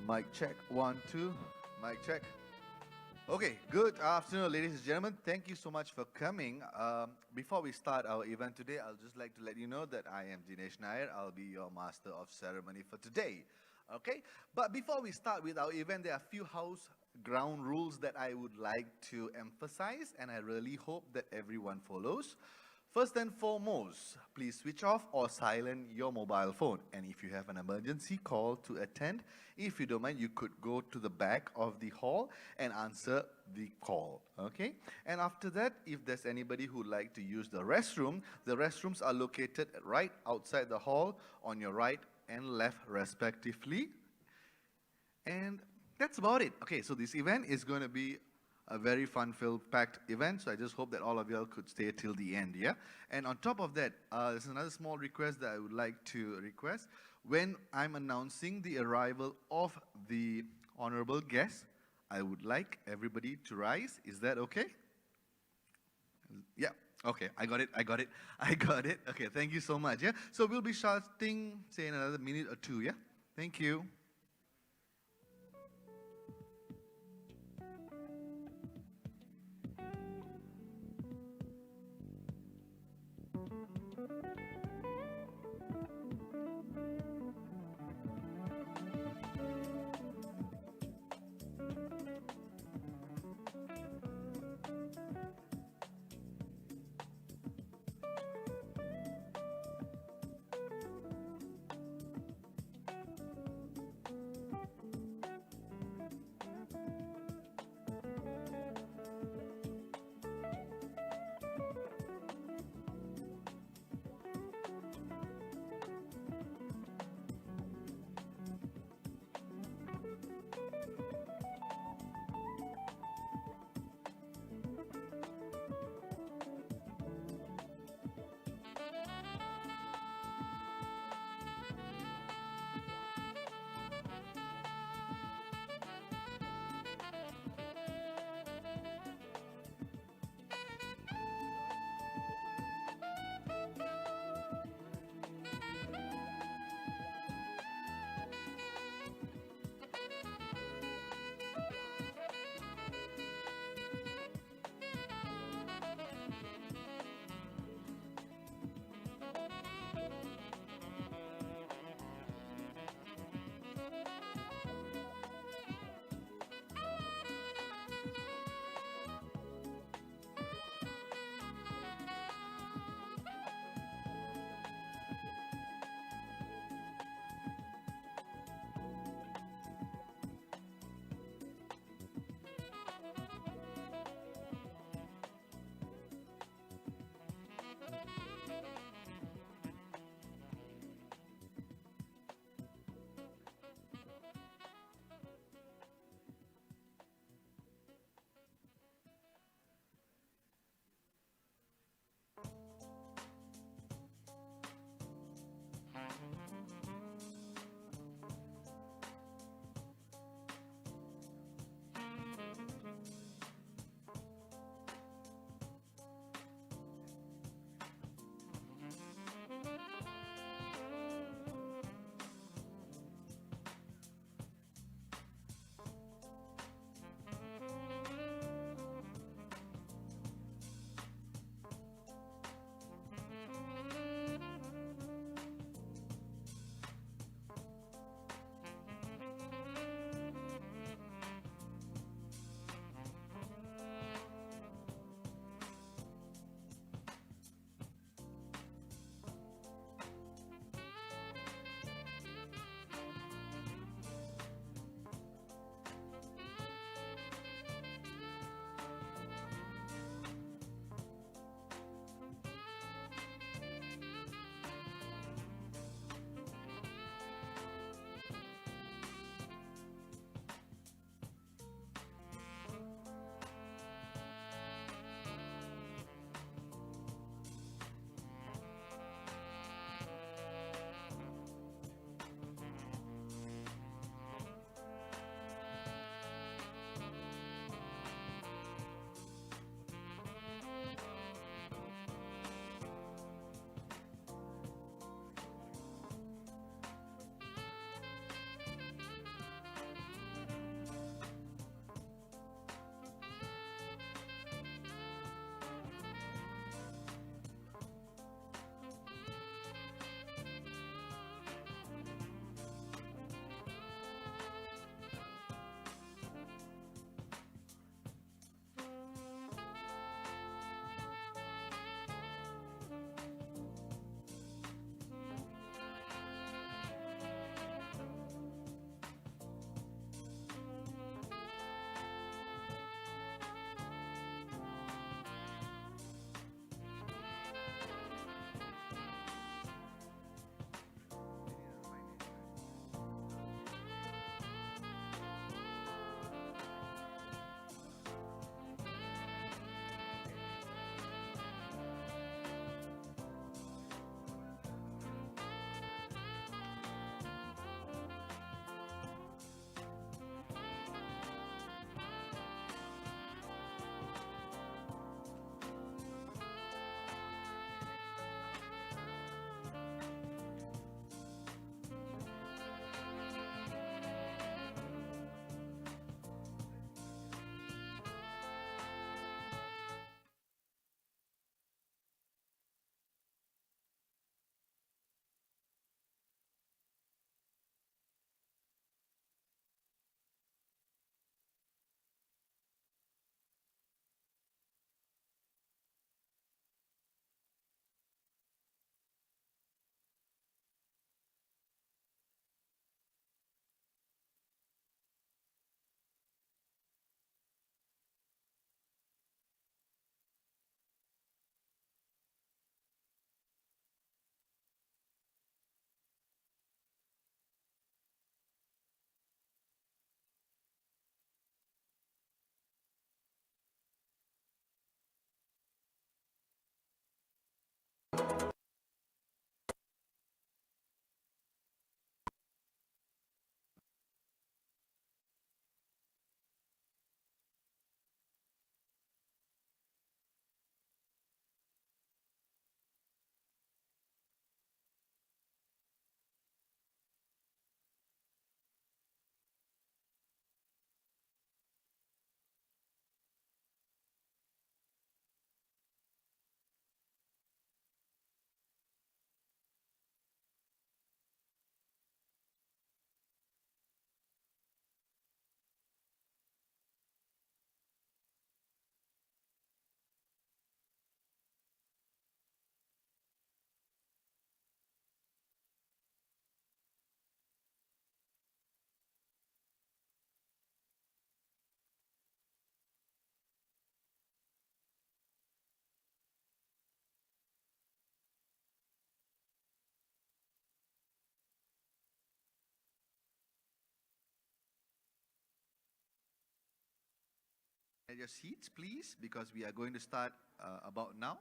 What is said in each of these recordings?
Mic check. One, two. Mic check. Okay, good afternoon, ladies and gentlemen. Thank you so much for coming. Before we start our event today, I'll just like to let you know that I am Dinesh Nair. I'll be your master of ceremony for today. Okay, but before we start with our event, there are a few house ground rules that I would like to emphasize, and I really hope that everyone follows. First and foremost, please switch off or silent your mobile phone. And if you have an emergency call to attend, if you don't mind, you could go to the back of the hall and answer the call, okay? And after that, if there's anybody who would like to use the restrooms are located right outside the hall on your right and left respectively. And that's about it. Okay, so this event is going to be a very fun-filled, packed event. So I just hope that all of y'all could stay till the end, yeah? And on top of that, there's another small request that I would like to request. When I'm announcing the arrival of the honorable guest, I would like everybody to rise. Is that okay? Yeah. Okay, I got it. Okay, thank you so much, yeah? So we'll be starting, say, in another minute or two, yeah? Thank you. At your seats, please, because we are going to start about now.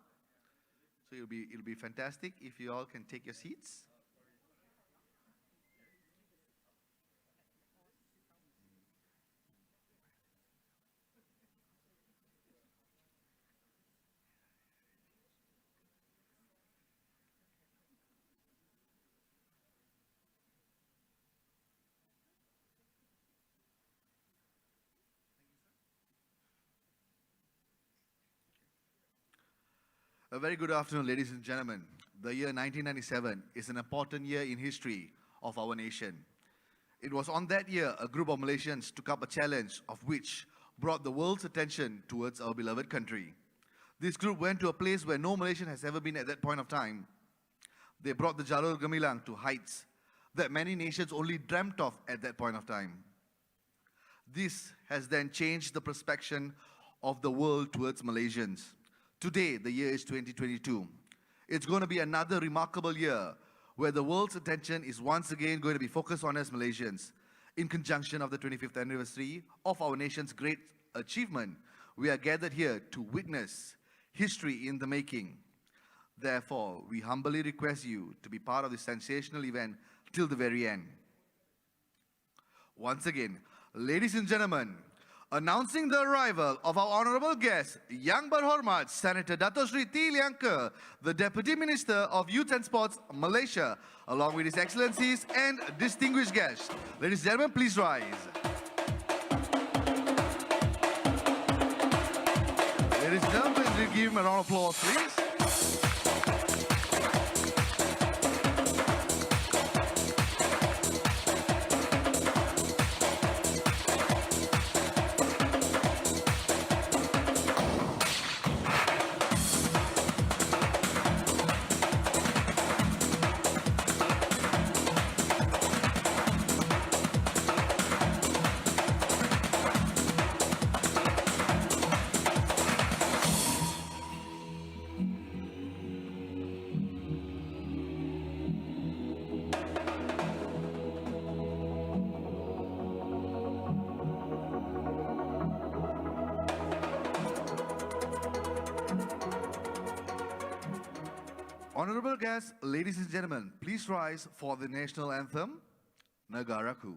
So it'll be fantastic if you all can take your seats. A very good afternoon, ladies and gentlemen. The year 1997 is an important year in history of our nation. It was on that year a group of Malaysians took up a challenge of which brought the world's attention towards our beloved country. This group went to a place where no Malaysian has ever been at that point of time. They brought the Jalur Gemilang to heights that many nations only dreamt of at that point of time. This has then changed the perception of the world towards Malaysians. Today, the year is 2022. It's going to be another remarkable year where the world's attention is once again going to be focused on us Malaysians. In conjunction of the 25th anniversary of our nation's great achievement, we are gathered here to witness history in the making. Therefore, we humbly request you to be part of this sensational event till the very end. Once again, ladies and gentlemen, announcing the arrival of our honorable guest, Yang Berhormat Senator Dato Sri T. Liangke, the Deputy Minister of Youth and Sports, Malaysia, along with His Excellencies and distinguished guests. Ladies and gentlemen, please rise. Ladies and gentlemen, please give him a round of applause, please. Honorable guests, ladies and gentlemen, please rise for the national anthem, Negaraku.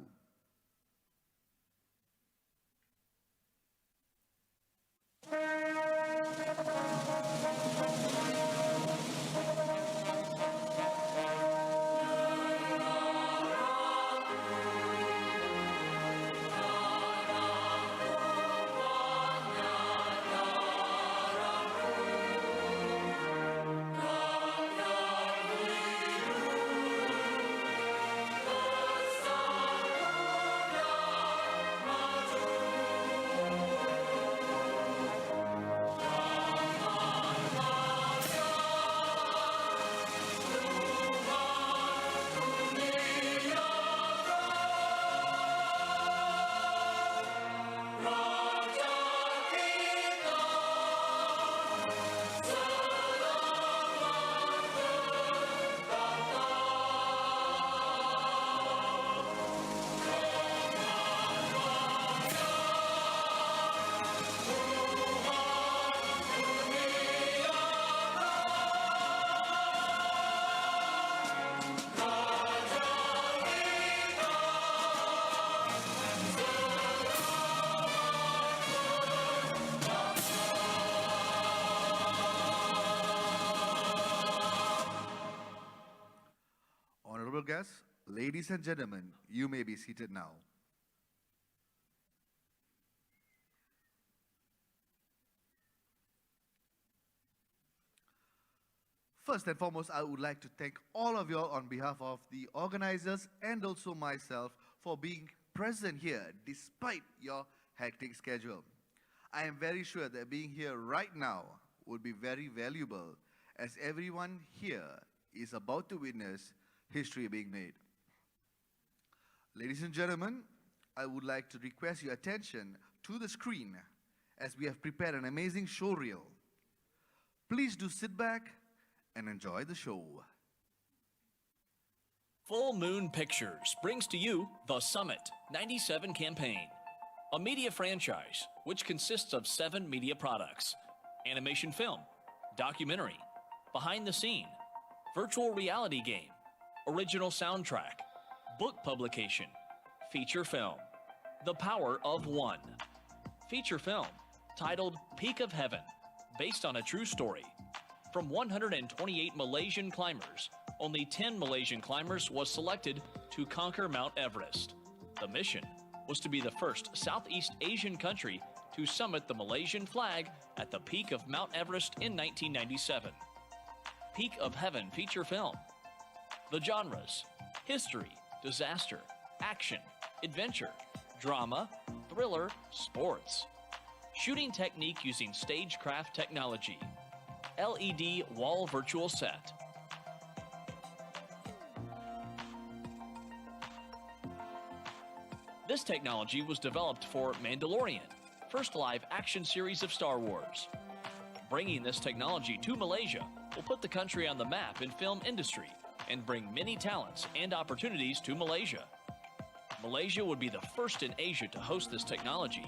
Honorable guests, ladies and gentlemen, you may be seated now. First and foremost, I would like to thank all of you all on behalf of the organizers and also myself for being present here despite your hectic schedule. I am very sure that being here right now would be very valuable as everyone here is about to witness history being made. Ladies and gentlemen, I would like to request your attention to the screen as we have prepared an amazing show reel. Please do sit back and enjoy the show. Full Moon Pictures brings to you the Summit 97 campaign. a media franchise which consists of 7 media products: animation film, documentary, behind the scene, virtual reality game, original soundtrack, book publication, feature film, The Power of One. Feature film titled Peak of Heaven, based on a true story. From 128 Malaysian climbers, only 10 Malaysian climbers was selected to conquer Mount Everest. The mission was to be the first Southeast Asian country to summit the Malaysian flag at the peak of Mount Everest in 1997. Peak of Heaven feature film. The genres: history, disaster, action, adventure, drama, thriller, sports. Shooting technique using stagecraft technology. LED wall virtual set. This technology was developed for Mandalorian, first live action series of Star Wars. Bringing this technology to Malaysia will put the country on the map in film industry and bring many talents and opportunities to Malaysia. Malaysia would be the first in Asia to host this technology.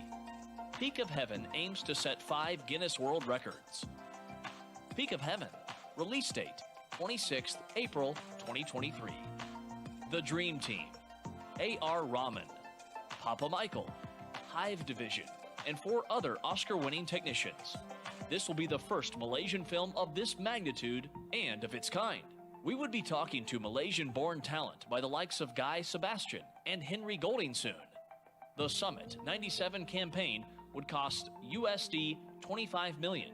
Peak of Heaven aims to set 5 Guinness World Records. Peak of Heaven, release date 26th April 2023. The Dream Team, A.R. Rahman, Papa Michael, Hive Division, and 4 other Oscar-winning technicians. This will be the first Malaysian film of this magnitude and of its kind. We would be talking to Malaysian-born talent by the likes of Guy Sebastian and Henry Golding soon. The Summit-97 campaign would cost USD 25 million,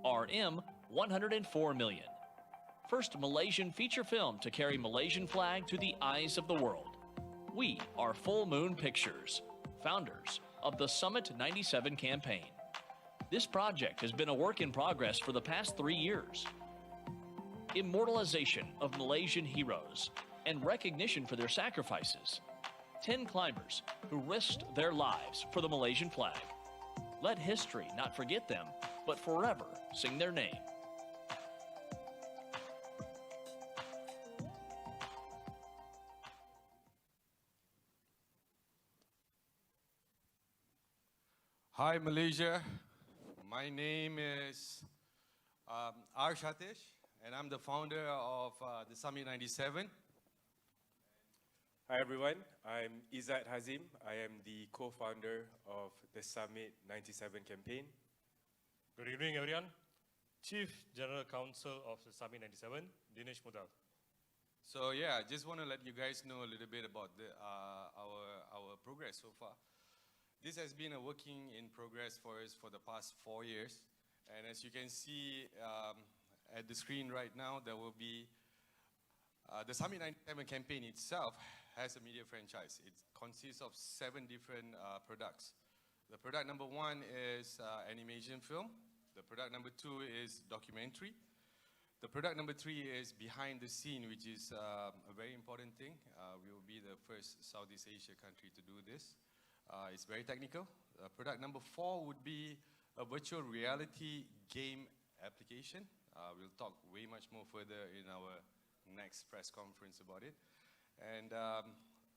RM 104 million. First Malaysian feature film to carry Malaysian flag to the eyes of the world. We are Full Moon Pictures, founders of the Summit-97 campaign. This project has been a work in progress for the past 3 years. Immortalization of Malaysian heroes and recognition for their sacrifices. 10 climbers who risked their lives for the Malaysian flag. Let history not forget them, but forever sing their name. Hi Malaysia, my name is R. Shatish and I'm the founder of the Summit-97. Hi everyone, I'm Izzat Hazim. I am the co-founder of the Summit-97 campaign. Good evening everyone. Chief General Counsel of the Summit-97, Dinesh Mudal. So yeah, I just want to let you guys know a little bit about our progress so far. This has been a working in progress for us for the past 4 years. And as you can see at the screen right now, there will be the Summit-97 campaign itself has a media franchise. It consists of 7 different products. The product number 1 is animation film. The product number 2 is documentary. The product number 3 is behind the scene, which is a very important thing. We will be the first Southeast Asia country to do this. It's very technical. Product number 4 would be a virtual reality game application. We'll talk way much more further in our next press conference about it. And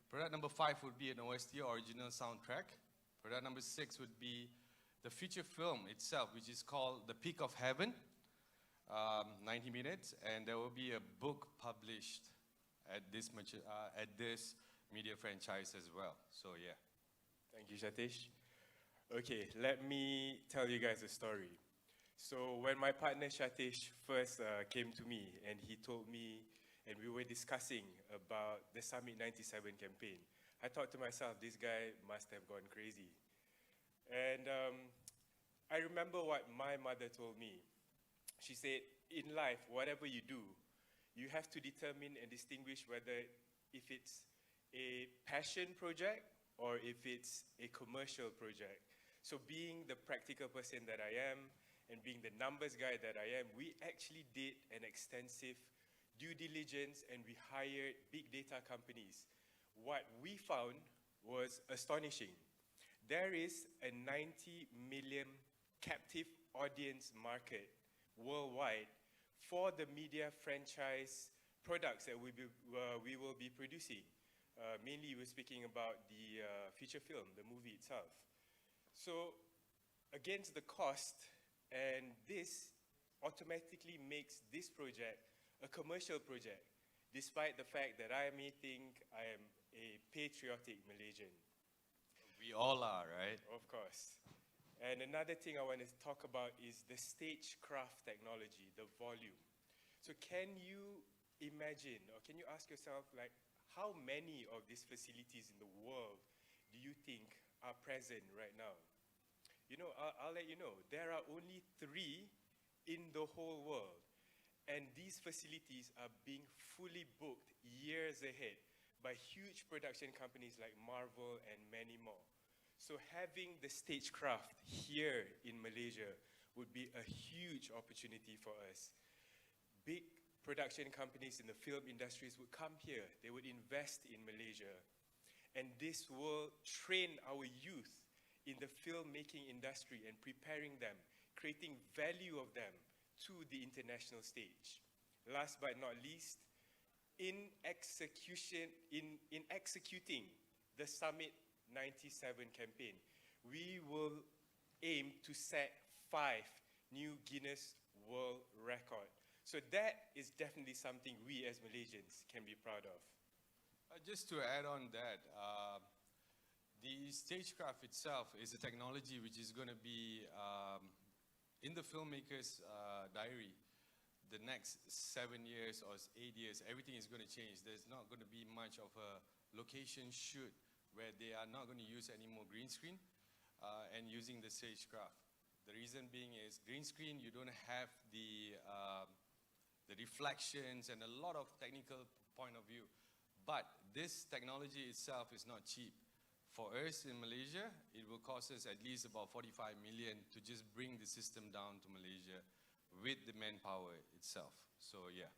product number 5 would be an OST, original soundtrack. Product number 6 would be the feature film itself, which is called The Peak of Heaven, 90 minutes, and there will be a book published at this media franchise as well. So yeah. Thank you, Shatish. Okay, let me tell you guys a story. So when my partner Shatish first came to me and he told me, and we were discussing about the Summit-97 campaign, I thought to myself, this guy must have gone crazy. And I remember what my mother told me. She said, in life, whatever you do, you have to determine and distinguish whether if it's a passion project or if it's a commercial project. So being the practical person that I am and being the numbers guy that I am, we actually did an extensive due diligence and we hired big data companies. What we found was astonishing. There is a 90 million captive audience market worldwide for the media franchise products that we will be producing. Mainly we're speaking about the feature film, the movie itself. So against the cost, and this automatically makes this project a commercial project, despite the fact that I may think I am a patriotic Malaysian. We all are, right? Of course. And another thing I want to talk about is the stagecraft technology, the volume. So can you imagine, or can you ask yourself, like, how many of these facilities in the world do you think are present right now? You know, I'll let you know, there are only 3 in the whole world. And these facilities are being fully booked years ahead by huge production companies like Marvel and many more. So having the stagecraft here in Malaysia would be a huge opportunity for us. Big production companies in the film industries would come here. They would invest in Malaysia. And this will train our youth in the filmmaking industry and preparing them, creating value of them to the international stage. Last but not least, in executing the Summit-97 campaign, we will aim to set 5 new Guinness World Record. So that is definitely something we as Malaysians can be proud of. Just to add on that, the stagecraft itself is a technology which is going to be in the filmmaker's diary. The next 7 years or 8 years, everything is going to change. There's not going to be much of a location shoot where they are not going to use any more green screen and using the stagecraft. The reason being is green screen, you don't have the reflections and a lot of technical point of view. But this technology itself is not cheap. For us in Malaysia, it will cost us at least about 45 million to just bring the system down to Malaysia with the manpower itself. So yeah.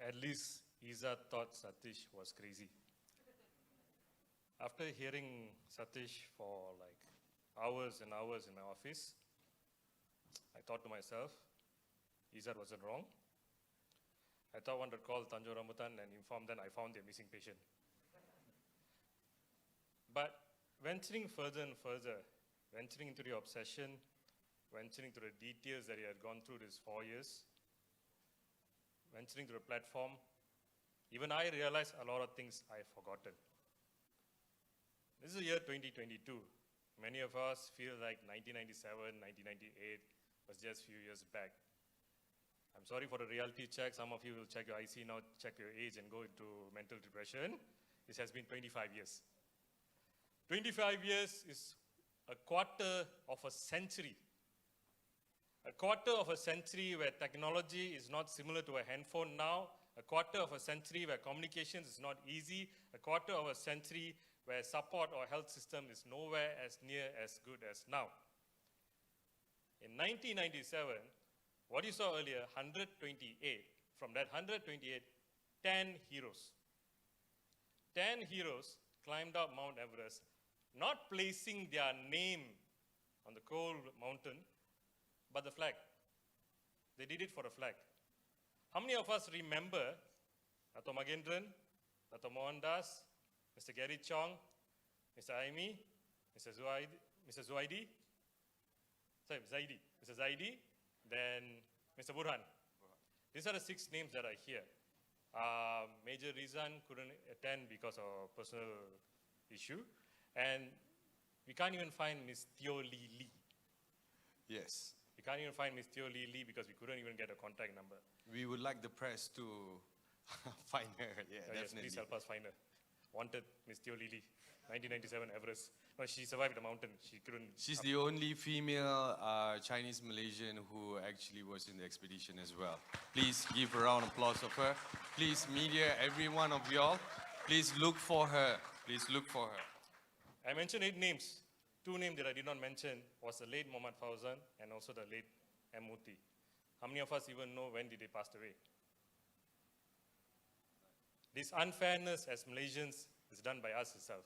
At least Izzat thought Satish was crazy. After hearing Satish for like hours and hours in my office, I thought to myself, Izzat wasn't wrong. I thought I wanted to call Tanjung Rambutan and inform them I found their missing patient. But venturing further and further, venturing into the obsession, venturing to the details that he had gone through these 4 years, venturing to the platform, even I realized a lot of things I had forgotten. This is the year 2022. Many of us feel like 1997, 1998 was just a few years back. I'm sorry for the reality check. Some of you will check your IC now, check your age and go into mental depression. This has been 25 years. 25 years is a quarter of a century. A quarter of a century where technology is not similar to a handphone now. A quarter of a century where communications is not easy. A quarter of a century where support or health system is nowhere as near as good as now. In 1997, what you saw earlier, 128, from that 128, 10 heroes. 10 heroes climbed up Mount Everest, not placing their name on the cold mountain, but the flag. They did it for the flag. How many of us remember Dato' Magendran, Dato' Mohandas, Mr. Gary Chong, Mr. Aimi, Mr. Zaidi, then Mr. Burhan. These are the 6 names that are here. Major Rizan couldn't attend because of personal issue. And we can't even find Ms. Teo Lee Lee. Yes. We can't even find Ms. Teo Lee Lee because we couldn't even get a contact number. We would like the press to find her. Yeah, Yes, definitely. please help us find her. Wanted Ms. Teo Lee Lee, 1997 Everest. No, she survived the mountain. She couldn't. She's the only female Chinese Malaysian who actually was in the expedition as well. Please give a round of applause of her. Please, media, every one of y'all, please look for her. Please look for her. I mentioned 8 names. 2 names that I did not mention was the late Muhammad Fauzan and also the late M. Muti. How many of us even know when did they pass away? This unfairness as Malaysians is done by us itself.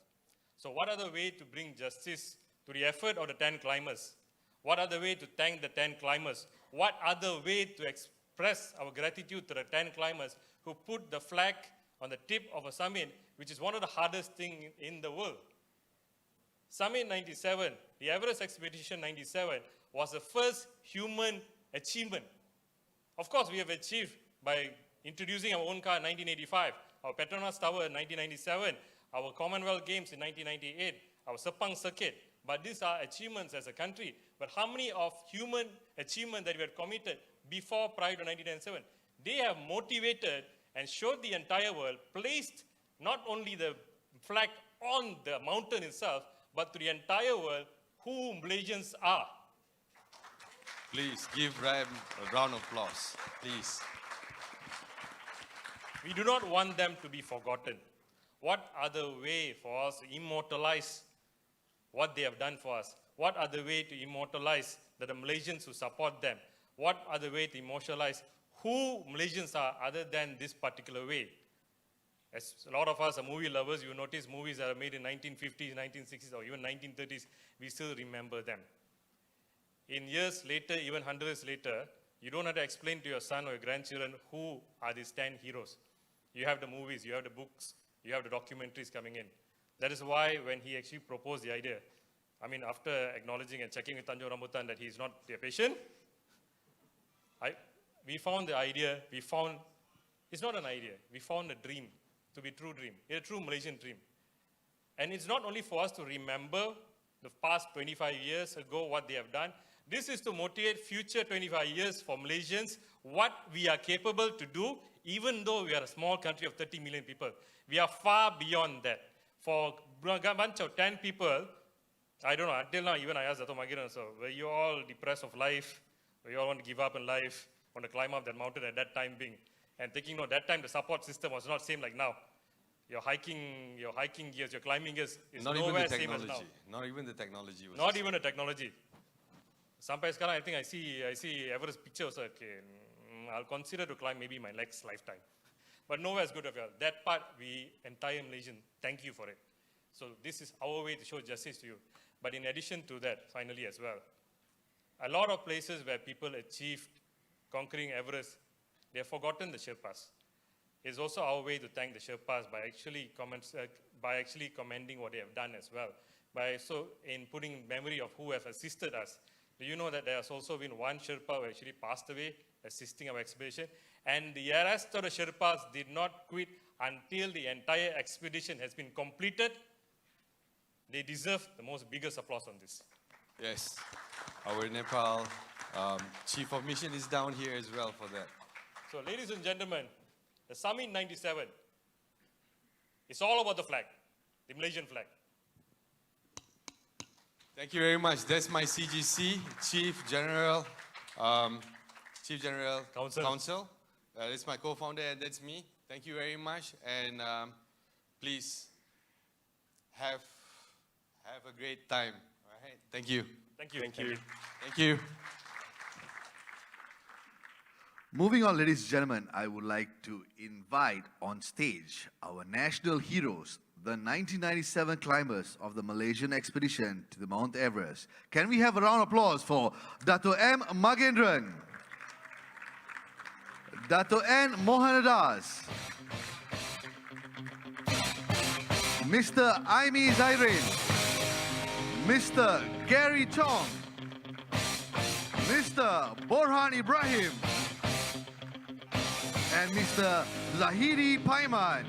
So what other way to bring justice to the effort of the 10 climbers? What other way to thank the 10 climbers? What other way to express our gratitude to the 10 climbers who put the flag on the tip of a summit, which is one of the hardest things in the world? Summit 97, the Everest Expedition 97 was the first human achievement. Of course, we have achieved by introducing our own car in 1985, our Petronas Tower in 1997, our Commonwealth Games in 1998, our Sepang Circuit. But these are achievements as a country. But how many of human achievements that we had committed before, prior to 1997? They have motivated and showed the entire world, placed not only the flag on the mountain itself, but to the entire world who Malaysians are. Please give them a round of applause, please. We do not want them to be forgotten. What other way for us to immortalize what they have done for us? What other way to immortalize the Malaysians who support them? What other way to immortalize who Malaysians are other than this particular way? As a lot of us are movie lovers, you notice movies that are made in 1950s, 1960s, or even 1930s, we still remember them. In years later, even hundreds later, you don't have to explain to your son or your grandchildren who are these 10 heroes. You have the movies, you have the books, you have the documentaries coming in. That is why when he actually proposed the idea, I mean, after acknowledging and checking with Tanjung Rambutan that he's not their patient, we found the idea, it's not an idea, we found a dream to be a true dream, a true Malaysian dream. And it's not only for us to remember the past 25 years ago what they have done, this is to motivate future 25 years for Malaysians, what we are capable to do, even though we are a small country of 30 million people. We are far beyond that. For a bunch of 10 people, I don't know, until now, even I asked Dato' Magiran, so were you all depressed of life? Were you all want to give up in life? Want to climb up that mountain at that time being? And thinking, no, that time the support system was not same like now. Your hiking gears, your climbing gears is nowhere same as now. Not even the technology was Not even the technology. Sampai sekarang, I think I see Everest pictures. Okay, I'll consider to climb maybe my next lifetime. But nowhere as good of you. That part, we entire Malaysian, thank you for it. So this is our way to show justice to you. But in addition to that, finally as well, a lot of places where people achieved conquering Everest, they have forgotten the Sherpas. It's also our way to thank the Sherpas by actually commending what they have done as well. In putting memory of who have assisted us. Do you know that there has also been one Sherpa who actually passed away assisting our expedition? And the rest of the Sherpas did not quit until the entire expedition has been completed. They deserve the biggest applause on this. Yes, our Nepal Chief of Mission is down here as well for that. So ladies and gentlemen, the Summit 97, it's all about the flag, the Malaysian flag. Thank you very much. That's my CGC, Chief General Council. That's my co-founder, and that's me. Thank you very much, and please have a great time. All right. Thank you. Thank you. Thank you. Thank you. Moving on, ladies and gentlemen, I would like to invite on stage our national heroes, the 1997 climbers of the Malaysian expedition to the Mount Everest. Can we have a round of applause for Dato' M. Magendran, Dato' N. Mohanadas, Mr. Aimi Zairin, Mr. Gary Chong, Mr. Borhan Ibrahim, and Mr. Zahidi Paiman.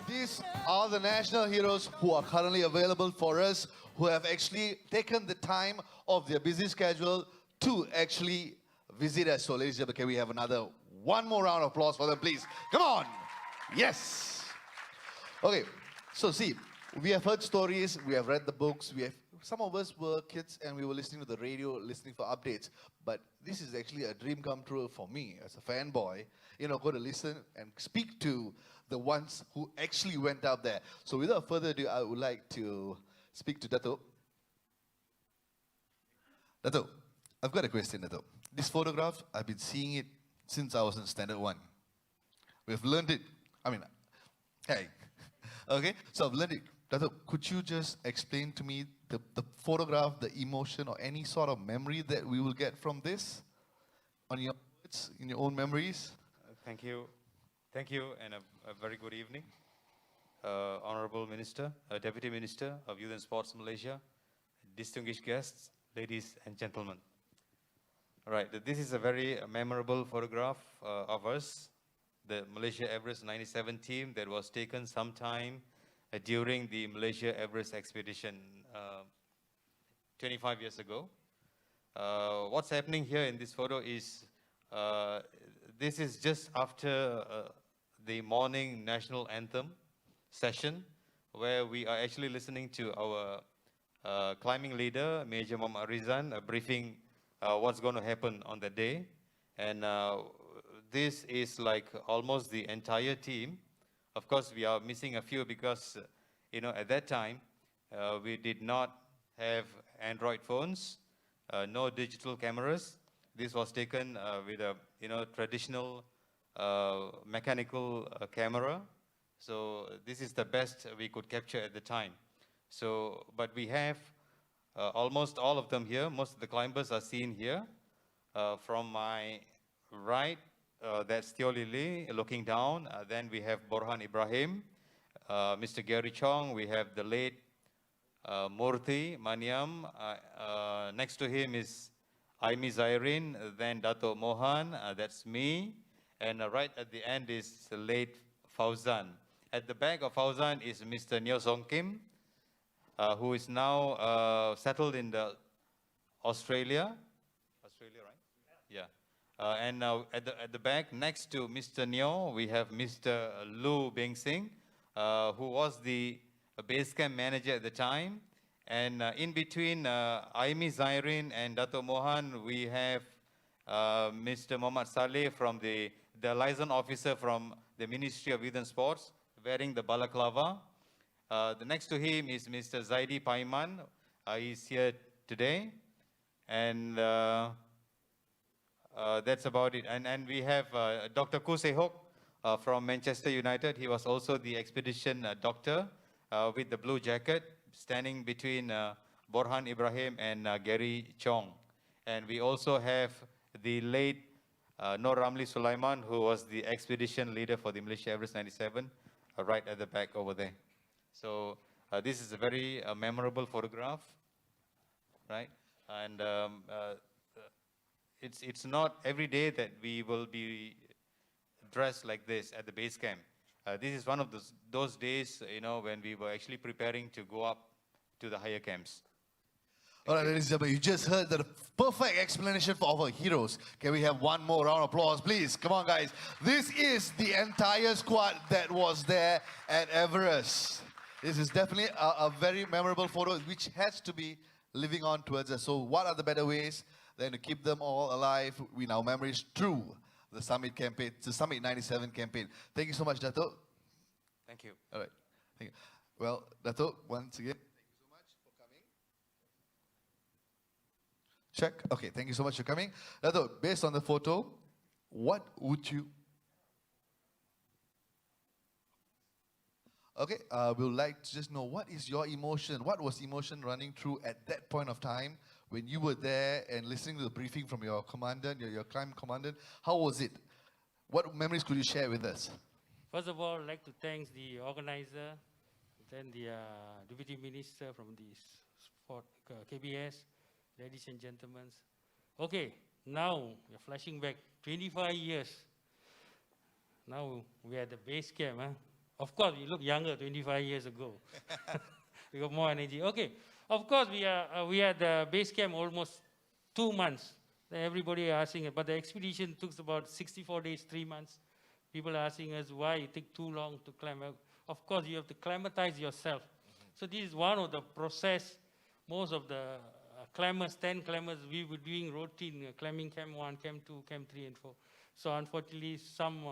These are the national heroes who are currently available for us, who have actually taken the time of their busy schedule to actually visit us. So ladies and gentlemen, can we have one more round of applause for them, please? Come on! Yes! Okay, so see, we have heard stories, we have read the books, some of us were kids and we were listening to the radio, listening for updates. But this is actually a dream come true for me as a fanboy, go to listen and speak to the ones who actually went out there. So without further ado, I would like to speak to Dato'. Dato', I've got a question, Dato'. This photograph, I've been seeing it since I was in standard 1. We've learned it. I mean, hey. Okay, so I've learned it. Dato', could you just explain to me the photograph, the emotion, or any sort of memory that we will get from this on your words, in your own memories? Thank you. Thank you, and a very good evening. Honorable Minister, Deputy Minister of Youth and Sports Malaysia, distinguished guests, ladies and gentlemen. All right, this is a very memorable photograph of us, the Malaysia Everest 97 team that was taken sometime during the Malaysia Everest expedition 25 years ago. What's happening here in this photo is, this is just after the morning national anthem session, where we are actually listening to our climbing leader, Major Muhammad Rizan, briefing what's going to happen on that day. And this is like almost the entire team. Of course, we are missing a few because, at that time, we did not have Android phones, no digital cameras. This was taken with a, traditional mechanical camera. So this is the best we could capture at the time. So, but we have almost all of them here. Most of the climbers are seen here. From my right, that's Teo Lili looking down. Then we have Borhan Ibrahim, Mr. Gary Chong. We have the late Murthy Maniam. Next to him is Aimi Zairin, then Dato' Mohan, that's me. And right at the end is the late Fauzan. At the back of Fauzan is Mr. Nyo Song Kim, who is now settled in Australia. Australia, right? Yeah. And now at the back, next to Mr. Nyo, we have Mr. Lu Beng Sing, who was the base camp manager at the time. And in between Aimi Zairin and Dato' Mohan, we have Mr. Muhammad Saleh from the liaison officer from the Ministry of Youth and Sports, wearing the balaclava. The next to him is Mr. Zaidi Paiman. He's here today. And that's about it. And we have Dr. Khoo Sehok from Manchester United. He was also the expedition doctor with the blue jacket, standing between Borhan Ibrahim and Gary Chong. And we also have the late Nur Ramli Sulaiman, who was the expedition leader for the Malaysia Everest 97, right at the back over there. So this is a very memorable photograph, right? And it's not every day that we will be dressed like this at the base camp. This is one of those days, when we were actually preparing to go up to the higher camps. All right, ladies and gentlemen, you just heard the perfect explanation for our heroes. Can we have one more round of applause, please? Come on, guys. This is the entire squad that was there at Everest. This is definitely a very memorable photo, which has to be living on towards us. So what are the better ways than to keep them all alive in our memories through the Summit campaign, the Summit 97 campaign? Thank you so much, Dato'. Thank you. All right. Thank you. Well, Dato', once again, check. Okay, thank you so much for coming. Dato', based on the photo, what would you... Okay, we would like to just know, what is your emotion? What was emotion running through at that point of time when you were there and listening to the briefing from your commandant, your climb commandant? How was it? What memories could you share with us? First of all, I'd like to thank the organizer, then the deputy minister from the sport, KBS, ladies and gentlemen. Okay, now we're flashing back 25 years. Now we're at the base camp. Huh? Of course, we look younger 25 years ago. We got more energy. Okay, of course, we are at the base camp almost 2 months. Everybody asking it, but the expedition took about 64 days, 3 months. People are asking us why it took too long to climb. Of course, you have to climatize yourself. So this is one of the process. Most of the climbers, 10 climbers, we were doing routine climbing camp 1, camp 2, camp 3 and 4. So unfortunately, some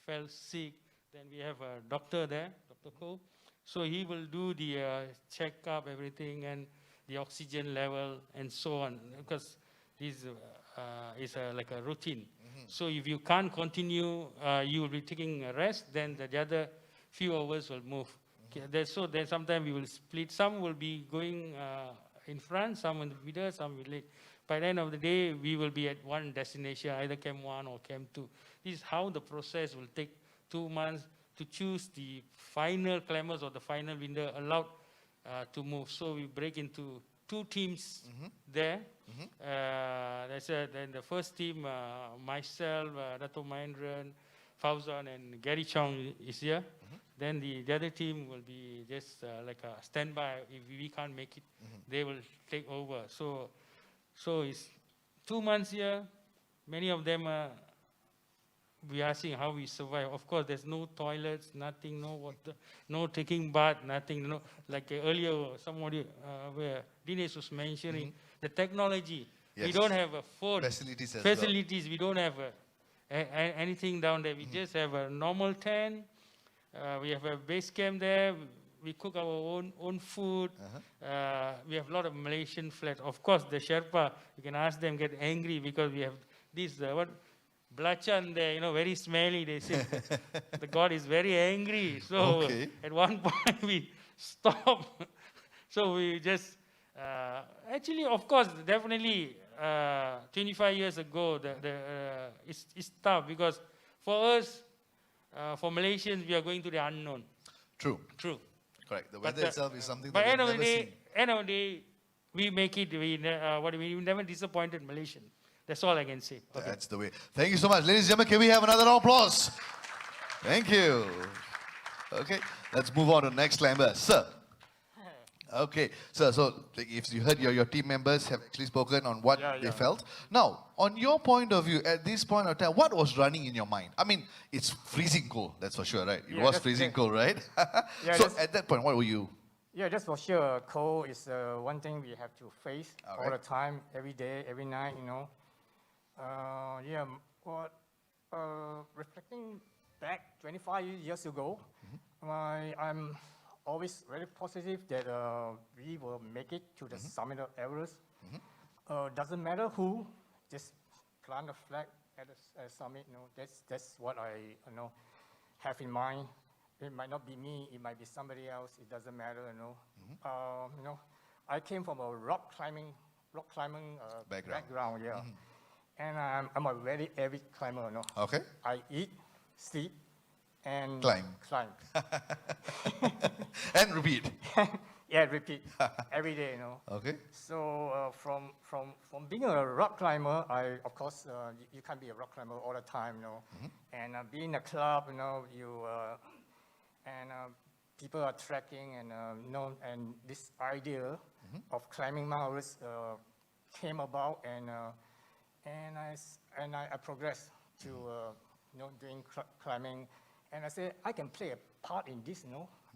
fell sick. Then we have a doctor there, Dr. Ko. So he will do the check-up, everything, and the oxygen level, and so on, because this is like a routine. So if you can't continue, you will be taking a rest, then the other few hours will move. Okay, so then sometimes we will split. Some will be going in front, some in the middle, some will late. By the end of the day, we will be at one destination, either Camp 1 or Camp 2. This is how the process will take 2 months to choose the final climbers or the final winner allowed to move. So we break into 2 teams there. Then the first team, myself, Dato Mahendran, Fauzan, and Gary Chong is here. Then the other team will be just like a standby. If we can't make it, they will take over. So it's 2 months here. Many of them we are seeing how we survive. Of course, there's no toilets, nothing, no water, no taking bath, nothing. No, like earlier, somebody where Dinesh was mentioning, the technology. Yes. We don't have a phone. Facilities as Facilities, we don't have anything down there. We just have a normal tent. We have a base camp there. We cook our own food. We have a lot of Malaysian flats. Of course, the Sherpa, you can ask them, get angry because we have this, Blachan there, very smelly. They say the God is very angry. So at one point we stopped. So we just, actually, of course, definitely 25 years ago, it's tough because for us, for Malaysians, we are going to the unknown. True. Correct. The weather itself is something that we've never seen. End of the day, we make it. We never disappointed Malaysian. That's all I can say. Okay. That's the way. Thank you so much. Ladies and gentlemen, can we have another round of applause? Thank you. Okay, let's move on to the next climber. Sir. Okay, sir, so if you heard your team members have actually spoken on what they felt. Now, on your point of view, at this point of time, what was running in your mind? I mean, it's freezing cold, that's for sure, right? It was freezing cold, right? So at that point, what were you? Yeah, that's for sure. Cold is one thing we have to face all the time, every day, every night, reflecting back 25 years ago, I'm always very positive that we will make it to the summit of Everest. Doesn't matter who, just plant a flag at the summit. That's what I have in mind. It might not be me, it might be somebody else. It doesn't matter. I came from a rock climbing background. And I'm a very avid climber. Okay. I eat, sleep, and climb. And repeat. Repeat every day. Okay. So from being a rock climber, of course you can't be a rock climber all the time. And being in a club, people are trekking, and this idea of climbing Mount Everest came about, and I progressed to doing climbing, and I said I can play a part in this.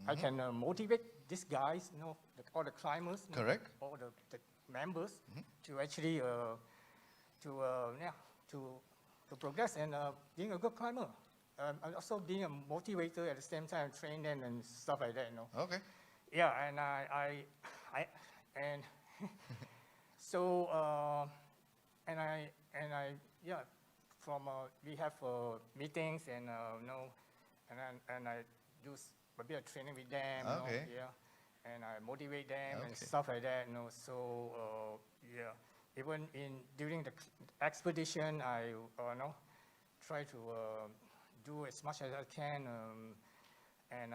I can motivate these guys, all the climbers, correct, all the members to actually to progress and being a good climber. Also being a motivator at the same time, train them and stuff like that. Okay. Yeah, and I so from we have meetings and and I do a bit of training with them. And I motivate them and stuff like that. So even during the expedition, I try to do as much as I can and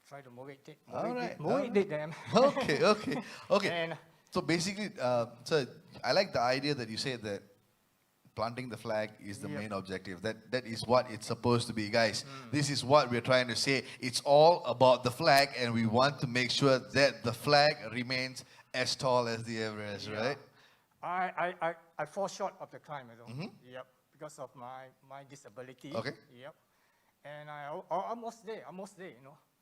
try to motivate them. Okay. And so basically, so I like the idea that you said that planting the flag is the main objective. That is what it's supposed to be, guys. This is what we're trying to say. It's all about the flag, and we want to make sure that the flag remains as tall as the Everest, right? I fall short of the climb, because of my disability. Okay. And I almost there.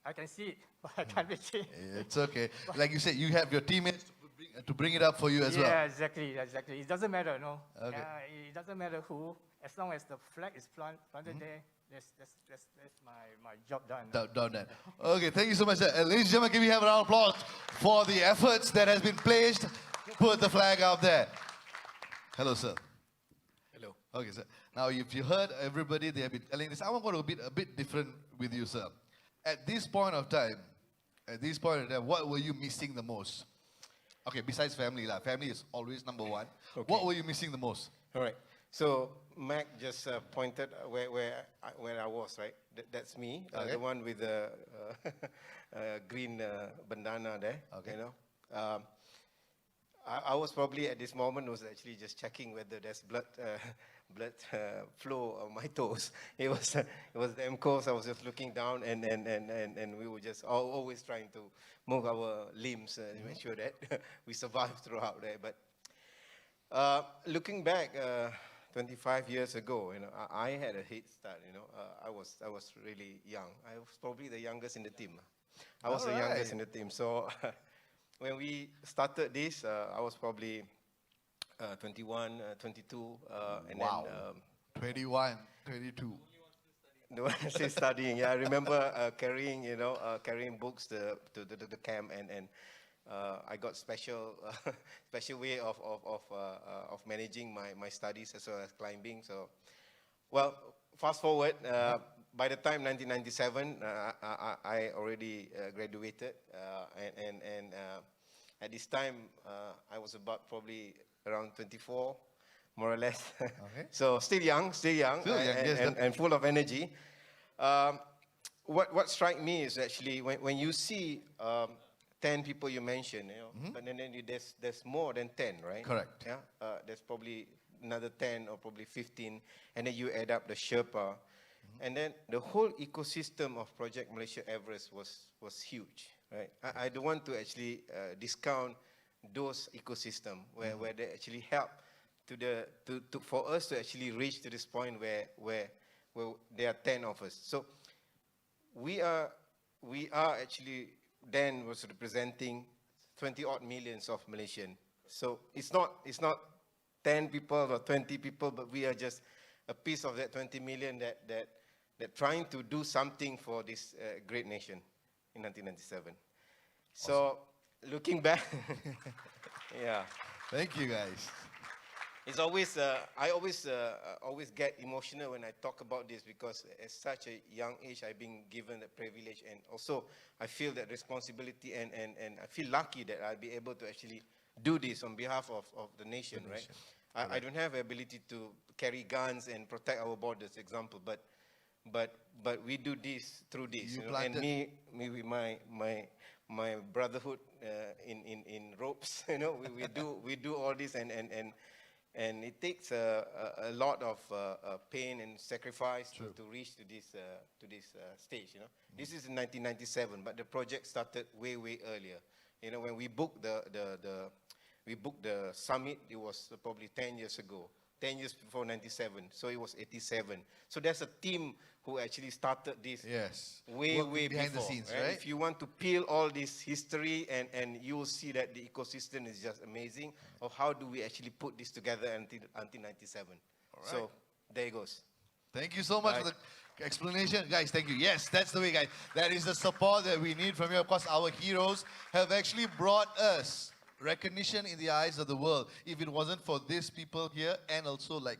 I can see it, but I can't reach it. It's okay. Like you said, you have your teammates to bring it up for you as well. Yeah, exactly. It doesn't matter, Okay. It doesn't matter who, as long as the flag is planted there. That's my job done. Done. Okay, thank you so much. Ladies and gentlemen, can we have a round of applause for the efforts that has been placed? Put the flag out there. Hello, sir. Hello. Okay, sir. Now, if you heard everybody, they have been telling this. I want to go a bit different with you, sir. At this point of time, what were you missing the most? Okay, besides family, family is always number one. Okay. What were you missing the most? All right. So Mac just pointed where I was, right? That's me, okay. The one with the green bandana there. Okay. You know, I was probably at this moment was actually just checking whether there's blood flow on my toes. It was damn cold. I was just looking down, and we were just always trying to move our limbs to make sure that we survived throughout there. But looking back, 25 years ago, you know, I had a head start. You know, I was really young. I was probably the youngest in the team. I was the youngest in the team. So when we started this, I was probably 21, 22, and wow. then 21, 22. The one still studying. Yeah, I remember carrying books to the camp, and I got special way of managing my studies as well as climbing. So, well, fast forward. By the time 1997, I already graduated, and at this time I was about probably around 24, more or less. Okay. So still young, and full of energy. What struck me is actually when you see 10 people you mentioned, you know, but then there's more than 10, right? Correct. Yeah. There's probably another 10 or probably 15, and then you add up the Sherpa, and then the whole ecosystem of Project Malaysia Everest was huge, right? I don't want to actually discount those ecosystem where they actually help for us to actually reach to this point where there are 10 of us. So we are actually then was representing 20 odd millions of Malaysian. So it's not 10 people or 20 people, but we are just a piece of that 20 million that trying to do something for this great nation in 1997. So awesome. Looking back, yeah. Thank you, guys. It's always I always get emotional when I talk about this, because at such a young age I've been given the privilege, and also I feel that responsibility, and I feel lucky that I'll be able to actually do this on behalf of the nation, right? I don't have the ability to carry guns and protect our borders, example, but we do this through this, you know, and me with my brotherhood in ropes, you know, we do all this, and it takes a lot of pain and sacrifice to reach to this stage, you know. This is in 1997, but the project started way earlier. You know, when we booked the summit, it was probably 10 years ago. 10 years before 97, so it was 87. So there's a team who actually started this way behind before, the scenes, right? If you want to peel all this history, and you will see that the ecosystem is just amazing, of how do we actually put this together until 97. All right. So there it goes. Thank you so much for the explanation. Guys, thank you. Yes, that's the way, guys. That is the support that we need from you. Of course, our heroes have actually brought us recognition in the eyes of the world. If it wasn't for these people here, and also, like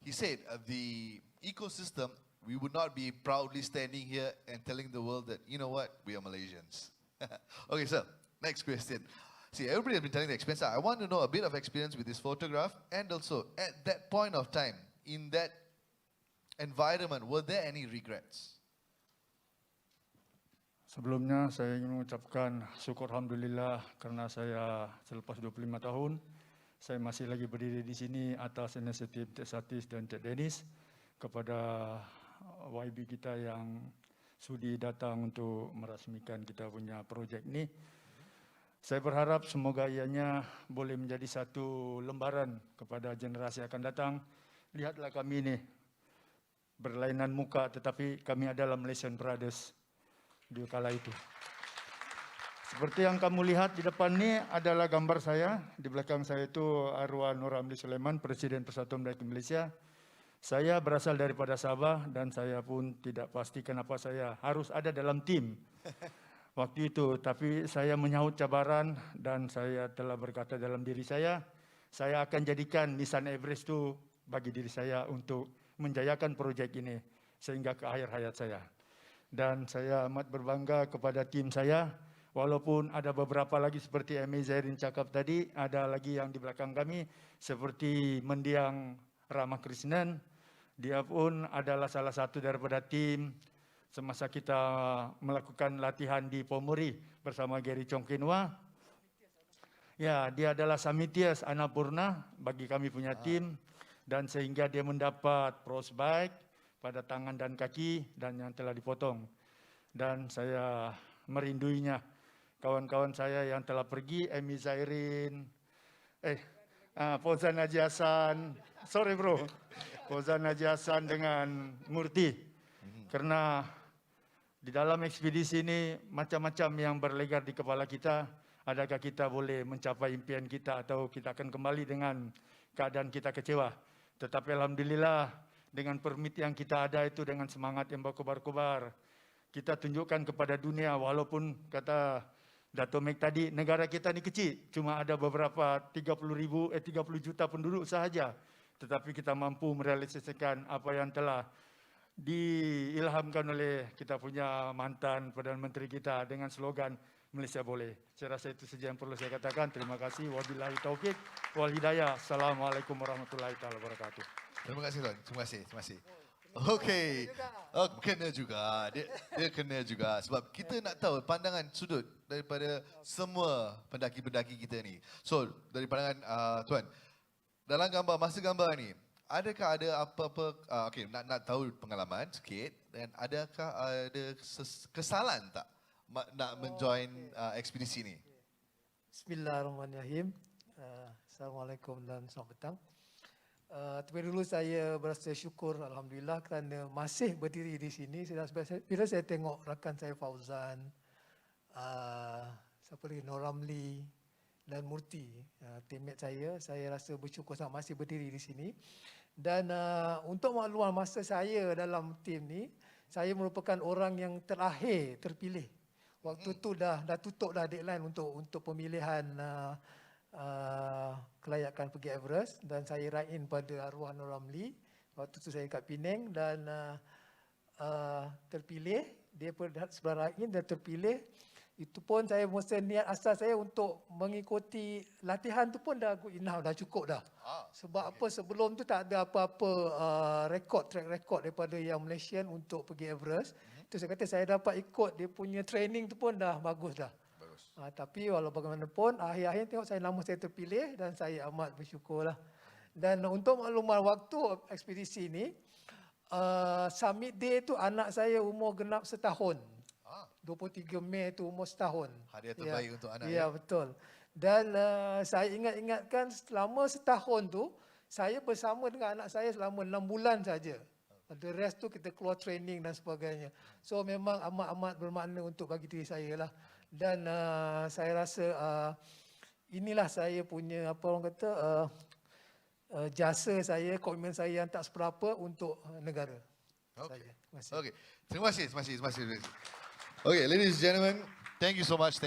he said, the ecosystem, we would not be proudly standing here and telling the world that, you know what, we are Malaysians. Okay, sir, next question. See, everybody has been telling the experience. I want to know a bit of experience with this photograph, and also, at that point of time, in that environment, were there any regrets? Sebelumnya saya ingin mengucapkan syukur alhamdulillah karena saya selepas 25 tahun saya masih lagi berdiri di sini atas inisiatif Cik Satis dan Cik Dennis, kepada YB kita yang sudi datang untuk merasmikan kita punya projek ini. Saya berharap semoga ianya boleh menjadi satu lembaran kepada generasi akan datang. Lihatlah kami ini berlainan muka, tetapi kami adalah Malaysian Brothers di kala itu. Seperti yang kamu lihat di depan ini adalah gambar saya. Di belakang saya itu arwah Nur Hamdi Sulaiman, Presiden Persatuan Mendaki Malaysia. Saya berasal daripada Sabah dan saya pun tidak pasti kenapa saya harus ada dalam tim waktu itu. Tapi saya menyahut cabaran dan saya telah berkata dalam diri saya akan jadikan nisan Everest itu bagi diri saya untuk menjayakan projek ini sehingga ke akhir hayat saya. Dan saya amat berbangga kepada tim saya, walaupun ada beberapa lagi seperti MA Zairin cakap tadi, ada lagi yang di belakang kami seperti mendiang Ramakrishnan. Dia pun adalah salah satu daripada tim semasa kita melakukan latihan di Pomori bersama Gary Chongkinwa. Ya, dia adalah Samitias Annapurna bagi kami punya tim, dan sehingga dia mendapat frostbite pada tangan dan kaki dan yang telah dipotong. Dan saya merinduinya. Kawan-kawan saya yang telah pergi, Emi Zairin, Fauzan Haji Hassan, sorry bro, Fauzan Haji Hassan dengan Murti. Karena di dalam ekspedisi ini macam-macam yang berlegar di kepala kita. Adakah kita boleh mencapai impian kita atau kita akan kembali dengan keadaan kita kecewa. Tetapi alhamdulillah dengan permit yang kita ada itu, dengan semangat yang berkobar-kobar, kita tunjukkan kepada dunia, walaupun kata Dato' Mek tadi, negara kita ini kecil, cuma ada beberapa 30 juta penduduk sahaja. Tetapi kita mampu merealisasikan apa yang telah diilhamkan oleh kita punya mantan Perdana Menteri kita dengan slogan Malaysia boleh. Saya rasa itu saja yang perlu saya katakan. Terima kasih. Wabillahi taufik wal hidayah. Assalamualaikum warahmatullahi wabarakatuh. Terima kasih Tuan. Terima kasih. Okey. Oh, kena juga. Dia kena juga. Sebab kita nak tahu pandangan sudut daripada semua pendaki-pendaki kita ni. So, dari pandangan Tuan, dalam masa gambar ni, adakah ada apa-apa, nak tahu pengalaman sikit, dan adakah ada kesalahan tak nak menjoin ekspedisi ni? Bismillahirrahmanirrahim. Assalamualaikum dan selamat petang. Terlebih dulu saya berasa syukur alhamdulillah kerana masih berdiri di sini. Bila saya tengok rakan saya Fauzan, siapa lagi, Noramli dan Murti, teammate saya rasa bersyukur sangat masih berdiri di sini. Dan untuk makluman masa saya dalam tim ni, saya merupakan orang yang terakhir terpilih. Waktu tu dah tutup dah deadline untuk pemilihan kelayakan pergi Everest, dan saya write in pada arwah Nur Ramli. Waktu tu saya kat Penang dan terpilih. Dia sebelah write in dan terpilih. Itu pun saya masa niat asal saya untuk mengikuti latihan tu pun dah good enough, dah cukup dah. Sebab apa, sebelum tu tak ada apa-apa track record daripada yang Malaysian untuk pergi Everest. Itu saya kata saya dapat ikut dia punya training tu pun dah bagus dah. Tapi walau bagaimanapun, akhir-akhir tengok nama saya terpilih dan saya amat bersyukurlah. Dan untuk makluman waktu ekspedisi ni, summit day tu anak saya umur genap setahun. 23 Mei tu umur setahun. Hadiah terbaik untuk anak. Ya, betul. Dan saya ingatkan selama setahun tu, saya bersama dengan anak saya selama 6 bulan saja. The rest tu kita keluar training dan sebagainya. So memang amat-amat bermakna untuk bagi diri saya lah. Dan saya rasa inilah saya punya apa orang kata jasa saya, komitmen saya yang tak seberapa untuk negara. Okay. Terima kasih. Okay, ladies and gentlemen, thank you so much.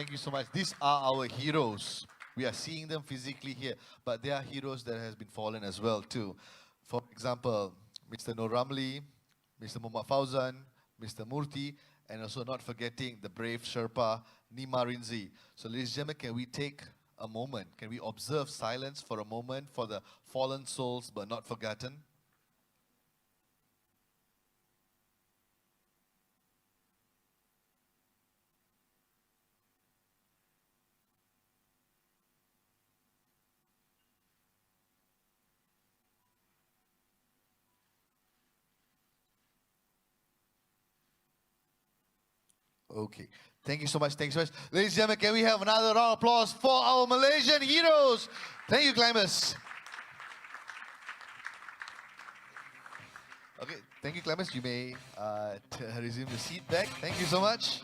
These are our heroes. We are seeing them physically here, but they are heroes that has been fallen as well too. For example, Mr. Nur Ramli, Mr. Muhammad Fauzan, Mr. Murti, and also not forgetting the brave Sherpa, Nima Rinzi. So ladies and gentlemen, can we take a moment? Can we observe silence for a moment for the fallen souls but not forgotten? Okay. Thank you so much. Ladies and gentlemen, can we have another round of applause for our Malaysian heroes? Thank you, climbers. Okay, thank you, climbers. You may resume the seat back. Thank you so much.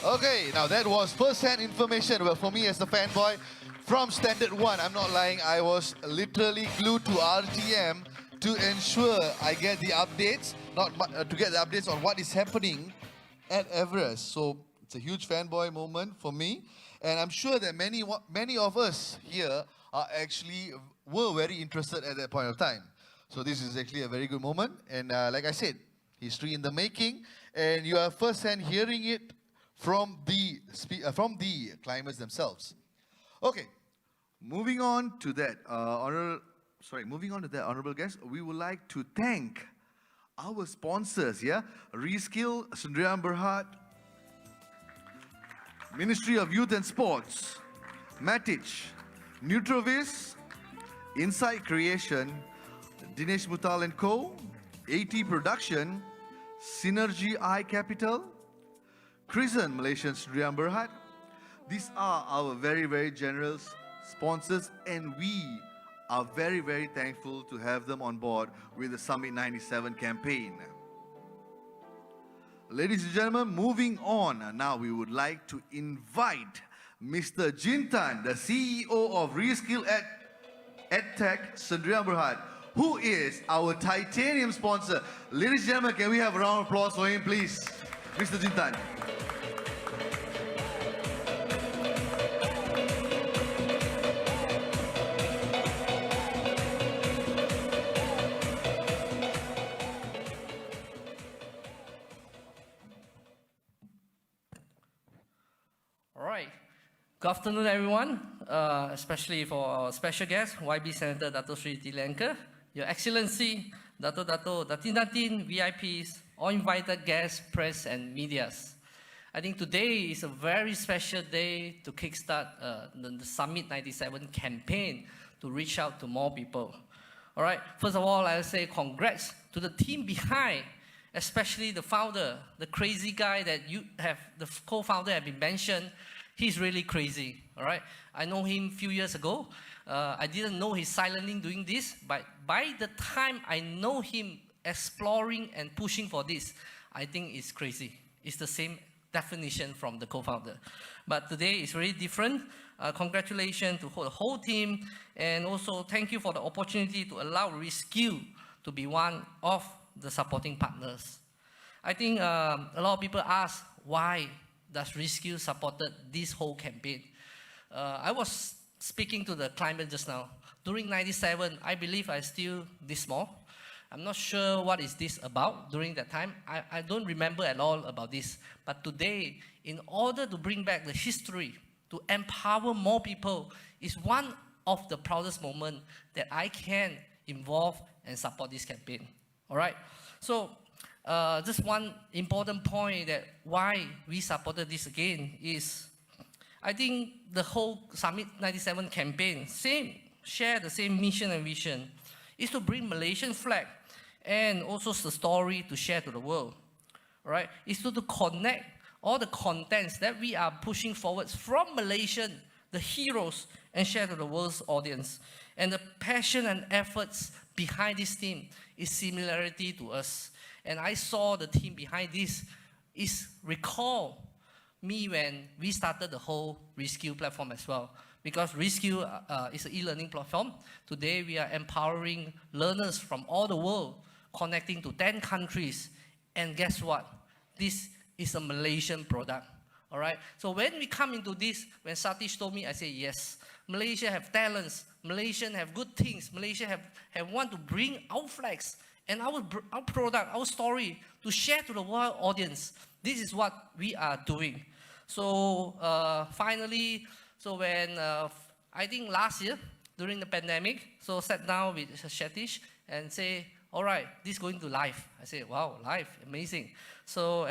Okay, now that was first-hand information. Well, for me as the fanboy from Standard 1, I'm not lying, I was literally glued to RTM to ensure I get the updates, to get the updates on what is happening at Everest. So it's a huge fanboy moment for me, and I'm sure that many of us here are were very interested at that point of time. So this is actually a very good moment. And like I said, history in the making. And you are first-hand hearing it from the climbers themselves. Okay, moving on to that, honorable guest, we would like to thank our sponsors, Reskill, Sdn Bhd, Ministry of Youth and Sports, Matic, Nutrovis, Insight Creation, Dinesh Mutal & Co., AT Production, Synergy Eye Capital, Crescent Malaysian Sdn Bhd. These are our very, very generous sponsors, and we are very, very thankful to have them on board with the Summit 97 campaign. Ladies and gentlemen, moving on, now we would like to invite Mr. Jintan, the CEO of Reskill EdTech Sdn Bhd, who is our titanium sponsor. Ladies and gentlemen, can we have a round of applause for him, please? Mr. Jintan. Good afternoon, everyone, especially for our special guest, YB Senator Dato Sri Lanka, Your Excellency, Datin Datin, VIPs, all invited guests, press and medias. I think today is a very special day to kickstart the Summit 97 campaign to reach out to more people. All right, first of all, I'll say congrats to the team behind, especially the founder, the crazy guy that you have, the co-founder have been mentioned. He's really crazy, all right? I know him a few years ago. I didn't know he's silently doing this, but by the time I know him exploring and pushing for this, I think it's crazy. It's the same definition from the co-founder. But today is very different. Congratulations to the whole team, and also thank you for the opportunity to allow Reskill to be one of the supporting partners. I think a lot of people ask why does Reskill supported this whole campaign. I was speaking to the climber just now. During 97, I believe I still this small. I'm not sure what is this about during that time. I don't remember at all about this. But today, in order to bring back the history, to empower more people, is one of the proudest moments that I can involve and support this campaign. All right? So, just one important point that why we supported this again is, I think the whole Summit 97 campaign, share the same mission and vision, is to bring Malaysian flag and also the story to share to the world. All right? It's to connect all the contents that we are pushing forward from Malaysian, the heroes, and share to the world's audience. And the passion and efforts behind this team is similarity to us. And I saw the team behind this is recall me when we started the whole Reskill platform as well. Because Reskill is an e-learning platform. Today we are empowering learners from all the world, connecting to 10 countries. And guess what? This is a Malaysian product. All right? So when we come into this, when Satish told me, I say yes. Malaysia have talents. Malaysian have good things. Malaysia have want to bring our flags and our product, our story, to share to the world audience. This is what we are doing. So finally, so when I think last year during the pandemic, so sat down with Satish and say, all right, this is going to live. I say, wow, live, amazing. So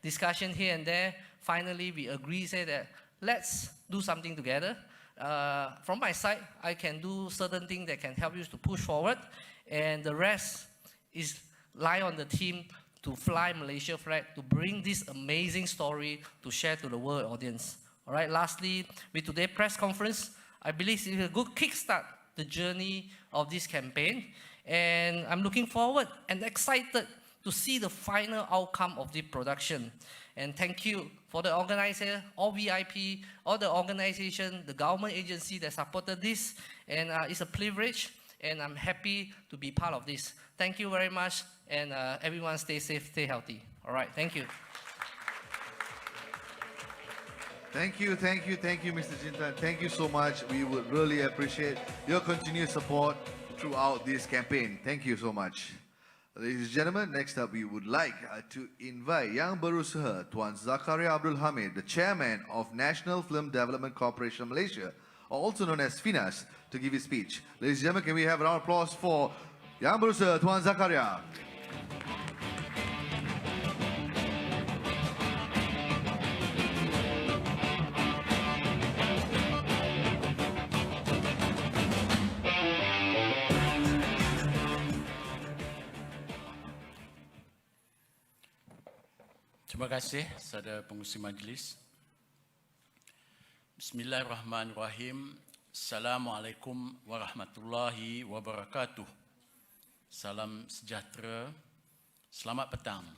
discussion here and there. Finally, we agree, say that let's do something together. From my side, I can do certain things that can help you to push forward, and the rest is lie on the team to fly Malaysia flag, to bring this amazing story to share to the world audience. All right, lastly, with today's press conference, I believe it's a good kickstart the journey of this campaign, and I'm looking forward and excited to see the final outcome of the production. And thank you for the organizer, all VIP, all the organization, the government agency that supported this, and it's a privilege, and I'm happy to be part of this. Thank you very much, and everyone stay safe, stay healthy. All right, thank you. Thank you, Mr. Jintan. Thank you so much. We would really appreciate your continued support throughout this campaign. Thank you so much. Ladies and gentlemen, next up we would like to invite Yang Berusaha Tuan Zakaria Abdul Hamid, the Chairman of National Film Development Corporation Malaysia, also known as FINAS, to give his speech. Ladies and gentlemen, can we have a round of applause for Yang Berusaha Tuan Zakaria? Terima kasih saudara pengurusi majlis. Bismillahirrahmanirrahim. Assalamualaikum warahmatullahi wabarakatuh. Salam sejahtera, selamat petang,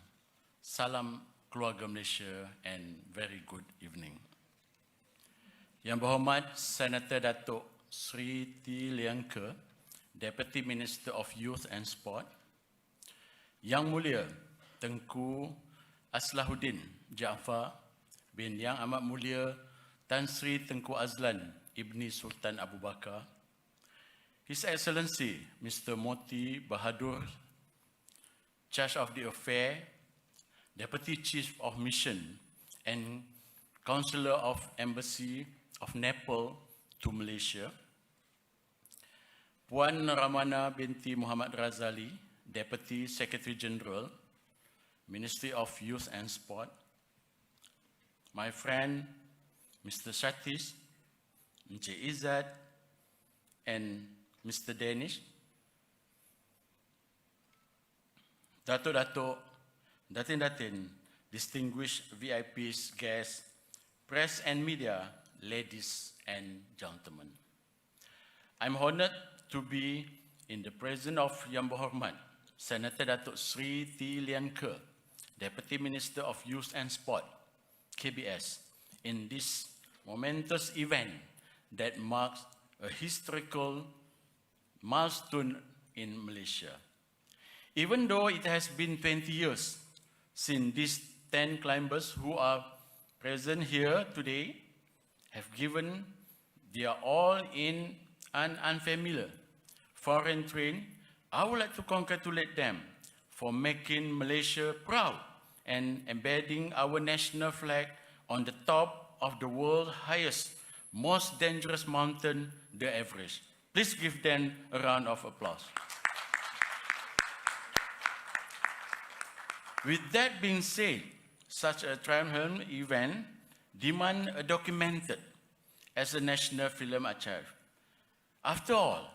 salam keluarga Malaysia and very good evening. Yang berhormat Senator Datuk Sri T. Liangke, Deputy Minister of Youth and Sport. Yang Mulia Tengku Aslahuddin Jaafar bin Yang Amat Mulia Tan Sri Tengku Azlan Ibni Sultan Abu Bakar, His Excellency Mr. Moti Bahadur, Charge of the Affair, Deputy Chief of Mission and Counselor of Embassy of Nepal to Malaysia, Puan Ramana binti Muhammad Razali, Deputy Secretary General, Ministry of Youth and Sport, my friend Mr. Satish, Encik Izzat, and Mr. Danish, Datuk-Datuk, Datin-Datin, distinguished VIPs, guests, press and media, ladies and gentlemen. I'm honored to be in the presence of Yang Berhormat Senator Datuk Sri T. Liangke, Deputy Minister of Youth and Sport, KBS, in this momentous event that marks a historical milestone in Malaysia. Even though it has been 20 years since these 10 climbers who are present here today have given their all in an unfamiliar foreign terrain, I would like to congratulate them for making Malaysia proud and embedding our national flag on the top of the world's highest, most dangerous mountain, the Everest. Please give them a round of applause. With that being said, such a triumphant event demands a documented as a national film archive. After all,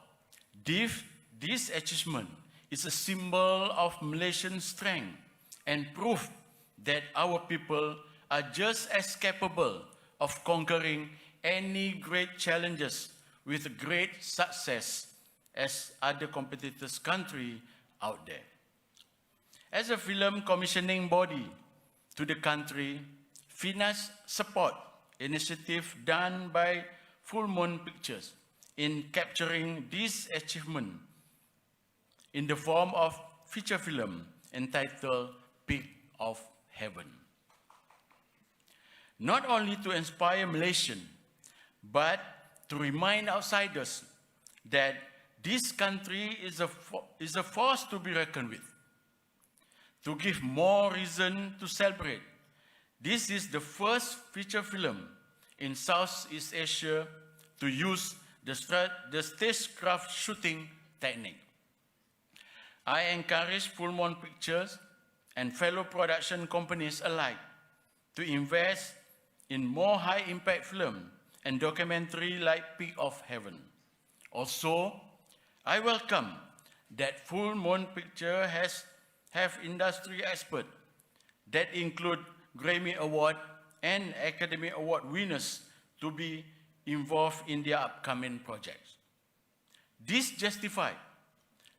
this achievement is a symbol of Malaysian strength and proof that our people are just as capable of conquering any great challenges with great success as other competitors' countries out there. As a film commissioning body to the country, FINAS support initiative done by Full Moon Pictures in capturing this achievement in the form of feature film entitled Peak of Heaven. Not only to inspire Malaysians, but to remind outsiders that this country is a force to be reckoned with. To give more reason to celebrate, this is the first feature film in Southeast Asia to use the stagecraft shooting technique. I encourage Full Moon Pictures and fellow production companies alike to invest in more high-impact film and documentary like Peak of Heaven. Also, I welcome that Full Moon Picture have industry experts that include Grammy Award and Academy Award winners to be involved in their upcoming projects. This justifies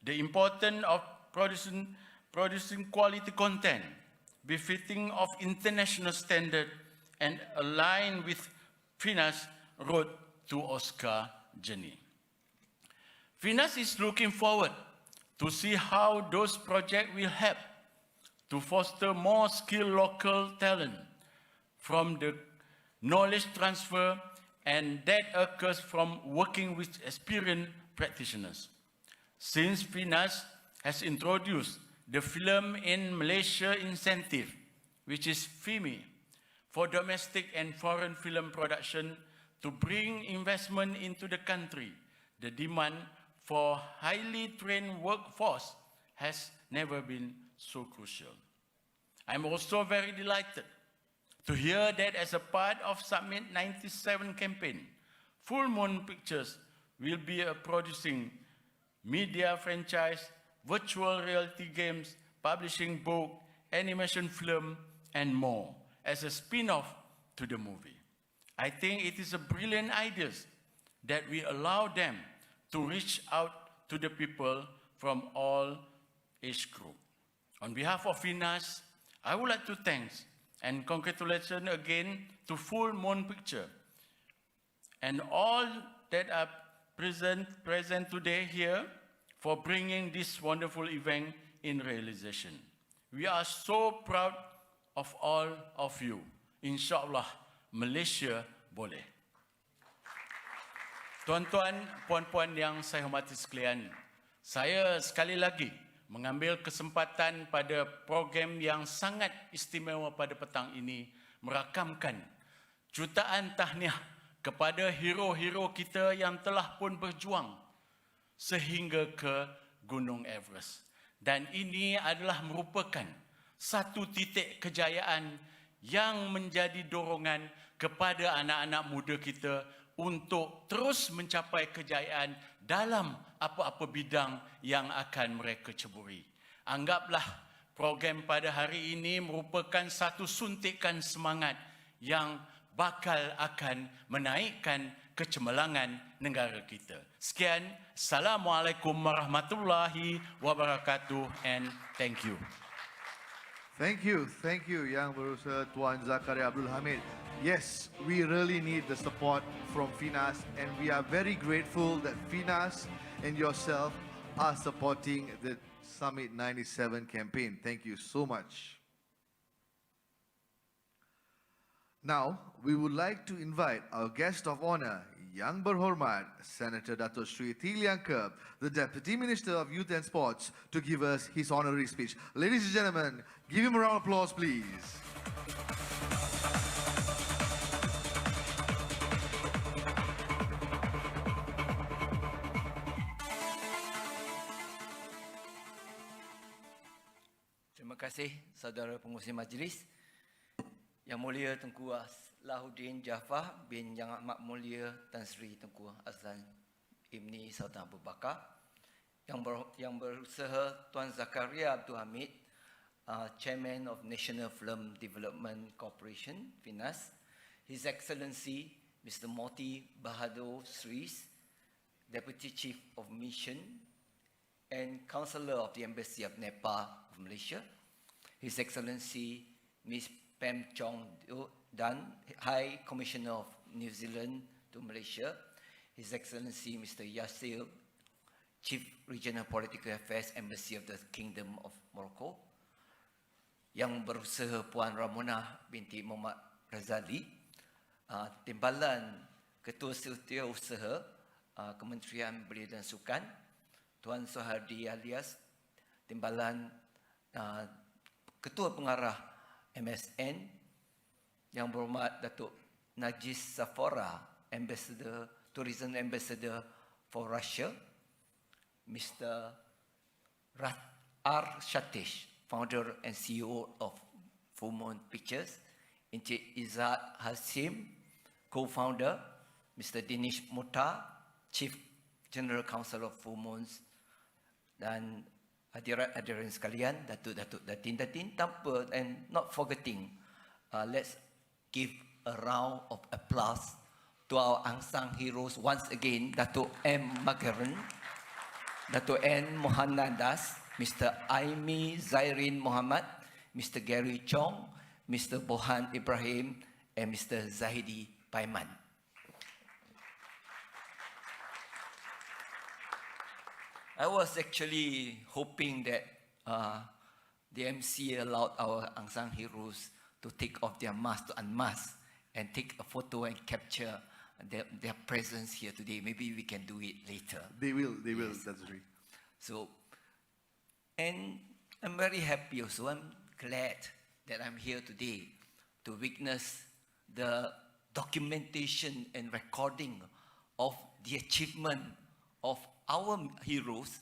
the importance of producing quality content befitting of international standard and aligned with FINAS' road to Oscar journey. FINAS is looking forward to see how those projects will help to foster more skilled local talent from the knowledge transfer and that occurs from working with experienced practitioners. since FINAS has introduced the Film in Malaysia Incentive, which is FIMI, for domestic and foreign film production to bring investment into the country, the demand for highly trained workforce has never been so crucial. I'm also very delighted to hear that as a part of Summit-97 campaign, Full Moon Pictures will be producing media franchise, virtual reality games, publishing book, animation film, and more as a spin-off to the movie. I think it is a brilliant idea that we allow them to reach out to the people from all age groups. On behalf of FINAS, I would like to thank and congratulations again to Full Moon Picture and all that are present today here for bringing this wonderful event in realization. We are so proud of all of you. Inshallah, Malaysia boleh. Tuan-tuan, puan-puan yang saya hormati sekalian, saya sekali lagi mengambil kesempatan pada program yang sangat istimewa pada petang ini merakamkan jutaan tahniah kepada hero-hero kita yang telah pun berjuang sehingga ke Gunung Everest. Dan ini adalah merupakan satu titik kejayaan yang menjadi dorongan kepada anak-anak muda kita untuk terus mencapai kejayaan dalam apa-apa bidang yang akan mereka ceburi. Anggaplah program pada hari ini merupakan satu suntikan semangat yang bakal akan menaikkan kecemerlangan negara kita. Sekian, Assalamualaikum warahmatullahi wabarakatuh, and thank you. Thank you, Yang Berusaha Tuan Zakaria Abdul Hamid. Yes, we really need the support from FINAS, and we are very grateful that FINAS and yourself are supporting the Summit-97 campaign. Thank you so much. Now, we would like to invite our guest of honor, Yang Berhormat Senator Dato' Sri T. Liangke, the Deputy Minister of Youth and Sports, to give us his honorary speech. Ladies and gentlemen, give him a round of applause, please. Terima kasih saudara pengurusi majlis. Yang Mulia Tengku Lahuddin Jaafar bin Yang Amat Mulia Tan Sri Tengku Azlan Ibni Sultan Abu Bakar, yang berusaha Tuan Zakaria Abdul Hamid, Chairman of National Film Development Corporation, FINAS, His Excellency Mr. Moti Bahadur Sris, Deputy Chief of Mission and Councillor of the Embassy of Nepal of Malaysia, His Excellency Ms. Pam Chong Dan, High Commissioner of New Zealand to Malaysia, His Excellency Mr. Yasir, Chief Regional Political Affairs, Embassy of the Kingdom of Morocco, yang berusaha Puan Ramona binti Muhammad Razali, Timbalan Ketua Setiausaha Kementerian Belia dan Sukan, Tuan Sohardi alias Timbalan Ketua Pengarah MSN, Yang Berhormat Datuk Najis Safora, Ambassador, Tourism Ambassador for Russia, Mr. R. Shatish, Founder and CEO of Full Moon Pictures, Encik Izzat Hasim, Co-Founder, Mr. Dinesh Muta, Chief General Counsel of Full Moons, dan hadirat-hadirin sekalian, datuk-datuk, datin-datin, tanpa and not forgetting, let's give a round of applause to our unsung heroes once again, Datuk M. Magaran, Datuk N. Mohandas, Mr. Aimi Zairin Muhammad, Mr. Gary Chong, Mr. Bohan Ibrahim, and Mr. Zahidi Paiman. I was actually hoping that the MC allowed our unsung heroes to take off their mask, to unmask, and take a photo and capture their presence here today. Maybe we can do it later. They will, yes. That's right. So, and I'm very happy also. I'm glad that I'm here today to witness the documentation and recording of the achievement of our heroes.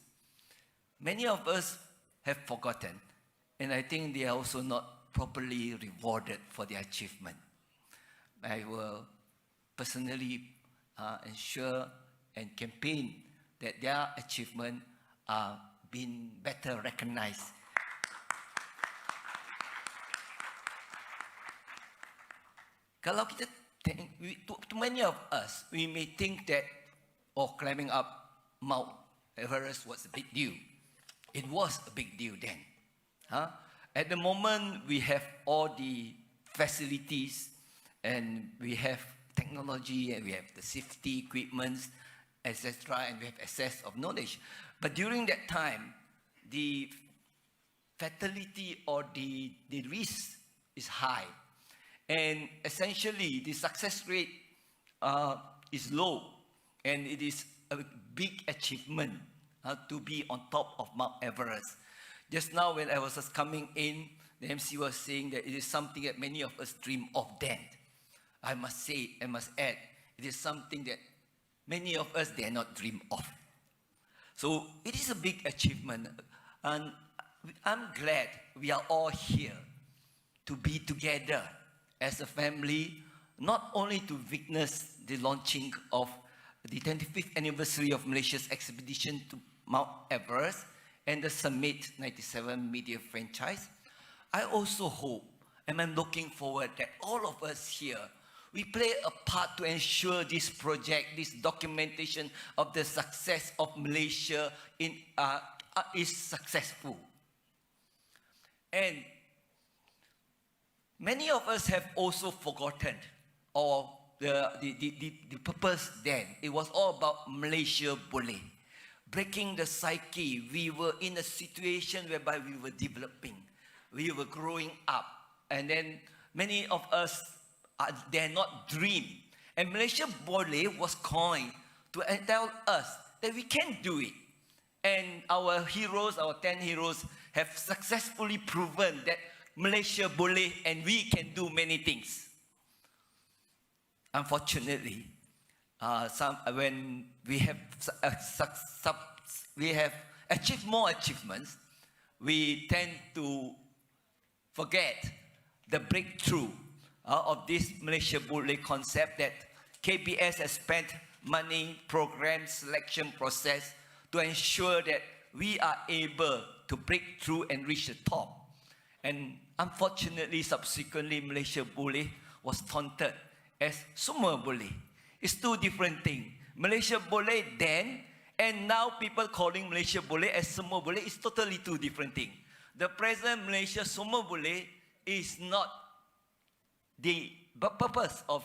Many of us have forgotten, and I think they are also not properly rewarded for their achievement. I will personally ensure and campaign that their achievement are being better recognized. Kalau kita to many of us, we may think that climbing up Mount Everest was a big deal. It was a big deal then. At the moment, we have all the facilities and we have technology and we have the safety equipments, etc., and we have access of knowledge. But during that time, the fatality or the risk is high. And essentially, the success rate is low. And it is a big achievement to be on top of Mount Everest. Just now when I was just coming in, the MC was saying that it is something that many of us dream of then. I must say, I must add, it is something that many of us dare not dream of. So it is a big achievement. And I'm glad we are all here to be together as a family, not only to witness the launching of the 25th anniversary of Malaysia's expedition to Mount Everest and the Summit-97 media franchise. I also hope, and I'm looking forward that all of us here, we play a part to ensure this project, this documentation of the success of Malaysia is successful. And many of us have also forgotten the purpose then. It was all about Malaysia Boleh. Breaking the psyche. We were in a situation whereby we were developing. We were growing up. And then many of us dare not dream. And Malaysia Boleh was coined to tell us that we can do it. And our heroes, our 10 heroes, have successfully proven that Malaysia boleh and we can do many things. Unfortunately, when we have achieved more achievements, we tend to forget the breakthrough of this Malaysia boleh concept that KBS has spent money, program, selection process to ensure that we are able to break through and reach the top. And unfortunately, subsequently, Malaysia Boleh was taunted as Semua Boleh. It's two different things. Malaysia Boleh then, and now people calling Malaysia Boleh as Semua Boleh is totally two different things. The present Malaysia Semua Boleh is not the purpose of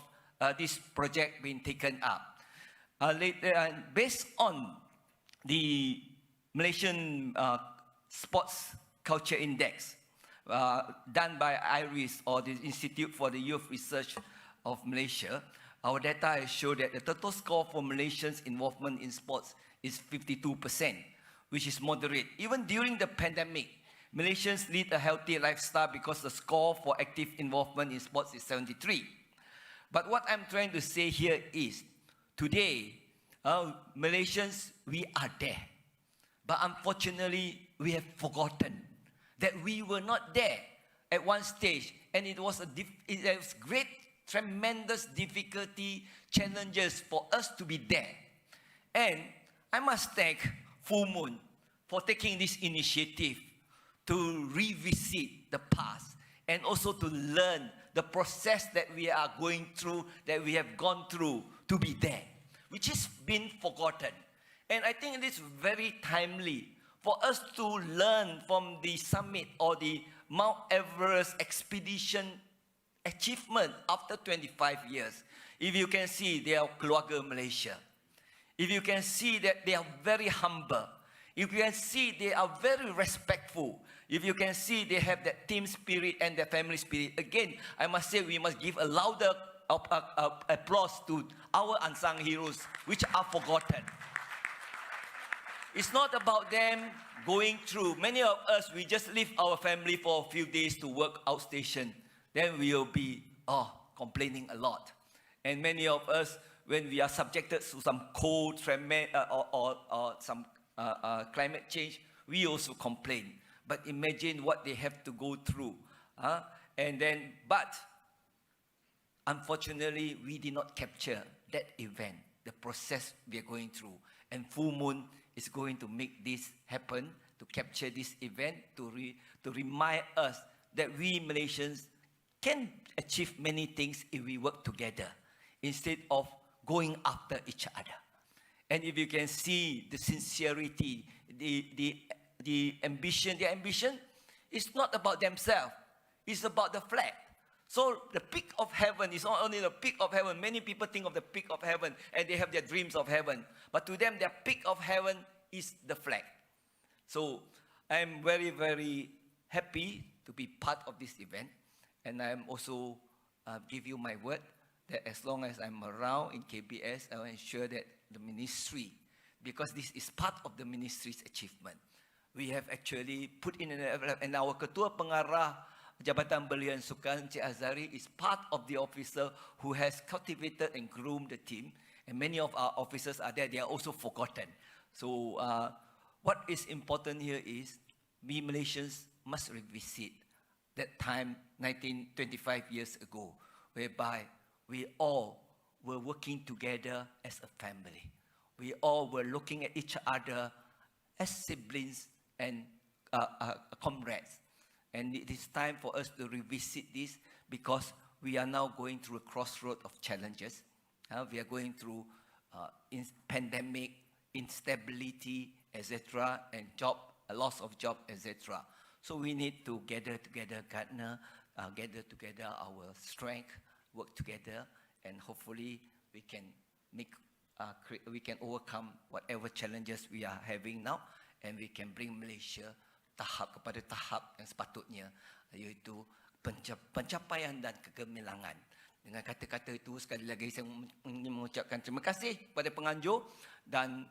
this project being taken up. Based on the Malaysian Sports Culture Index, done by IRIS, or the Institute for the Youth Research of Malaysia, our data show that the total score for Malaysians' involvement in sports is 52%, which is moderate. Even during the pandemic, Malaysians lead a healthy lifestyle because the score for active involvement in sports is 73. But what I'm trying to say here is, today, Malaysians, we are there. But unfortunately, we have forgotten that we were not there at one stage, and it was great, tremendous difficulty, challenges for us to be there. And I must thank Full Moon for taking this initiative to revisit the past and also to learn the process that we are going through, that we have gone through to be there, which has been forgotten. And I think it is very timely for us to learn from the summit or the Mount Everest expedition achievement after 25 years. If you can see, they are keluarga Malaysia. If you can see that they are very humble. If you can see they are very respectful. If you can see they have that team spirit and the family spirit. Again, I must say we must give a louder applause to our unsung heroes, which are forgotten. It's not about them going through. Many of us, we just leave our family for a few days to work outstation. Then we will be complaining a lot. And many of us, when we are subjected to some cold or some climate change, we also complain. But imagine what they have to go through. But unfortunately, we did not capture that event, the process we are going through. And Full Moon is going to make this happen, to capture this event, to remind us that we Malaysians can achieve many things if we work together, instead of going after each other. And if you can see the sincerity, the ambition, their ambition is not about themselves, it's about the flag. So the peak of heaven is not only the peak of heaven. Many people think of the peak of heaven and they have their dreams of heaven. But to them, their peak of heaven is the flag. So I'm very, very happy to be part of this event. And I'm also give you my word that as long as I'm around in KBS, I will ensure that the ministry, because this is part of the ministry's achievement, we have actually put in and our Ketua Pengarah Jabatan Belia and Sukan, Cik Azari, is part of the officer who has cultivated and groomed the team. And many of our officers are there, they are also forgotten. So what is important here is we Malaysians must revisit that time 25 years ago, whereby we all were working together as a family. We all were looking at each other as siblings and comrades. And it is time for us to revisit this, because we are now going through a crossroad of challenges. We are going through pandemic, instability, etc., and loss of job, etc. So we need to gather together, gather together our strength, work together, and hopefully we can we can overcome whatever challenges we are having now, and we can bring Malaysia kepada tahap yang sepatutnya, iaitu pencapaian dan kegemilangan. Dengan kata-kata itu, sekali lagi saya ingin mengucapkan terima kasih kepada penganjur, dan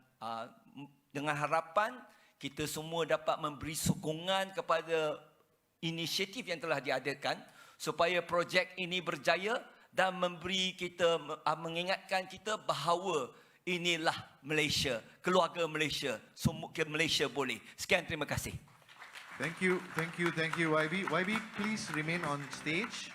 dengan harapan kita semua dapat memberi sokongan kepada inisiatif yang telah diadakan supaya projek ini berjaya dan memberi kita, mengingatkan kita bahawa inilah Malaysia, keluarga Malaysia, semua Malaysia boleh. Sekian, terima kasih. Thank you, YB. YB, please remain on stage.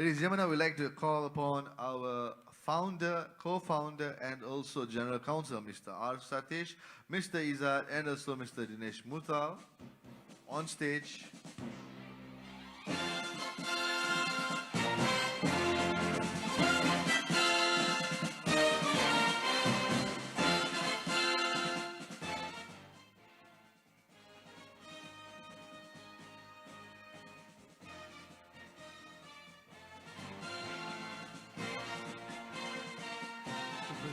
Ladies and gentlemen, I would like to call upon our founder, co-founder, and also General Counsel, Mr. R. Satish, Mr. Izzat, and also Mr. Dinesh Muthal on stage.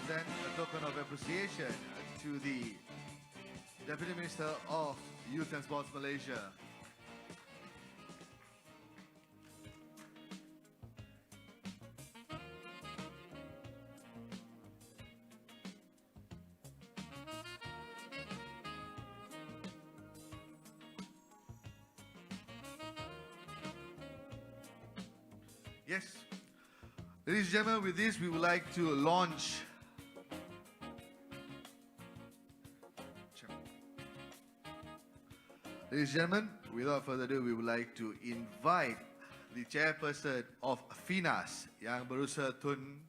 Present a token of appreciation to the Deputy Minister of Youth and Sports Malaysia. Yes. Ladies and gentlemen, with this we would like to launch Ladies and gentlemen, without further ado, we would like to invite the chairperson of FINAS yang berusaha Tun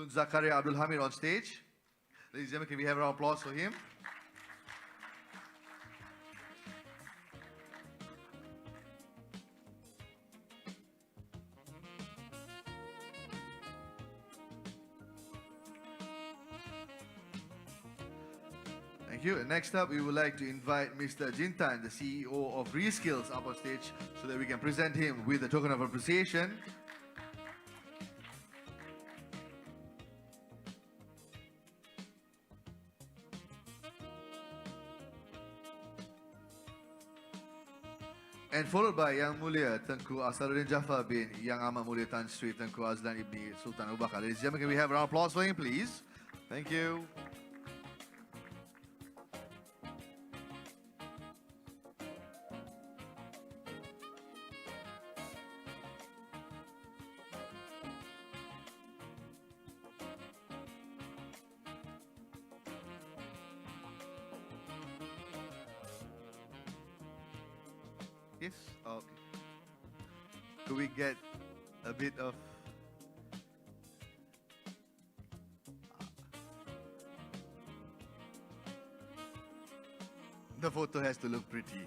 Zakaria Abdul Hamid on stage. Ladies and gentlemen, can we have a round of applause for him? Thank you. And next up, we would like to invite Mr. Jintan, the CEO of Reskills, up on stage so that we can present him with a token of appreciation. And followed by Yang Mulia Tengku Asaluddin Jaafar bin Yang Amat Mulia Tan Sri Tengku Azlan Ibni Sultan Abu Bakar. Ladies and gentlemen, can we have a round of applause for him, please? Thank you. Yes? Okay. Could we get a bit of... The photo has to look pretty.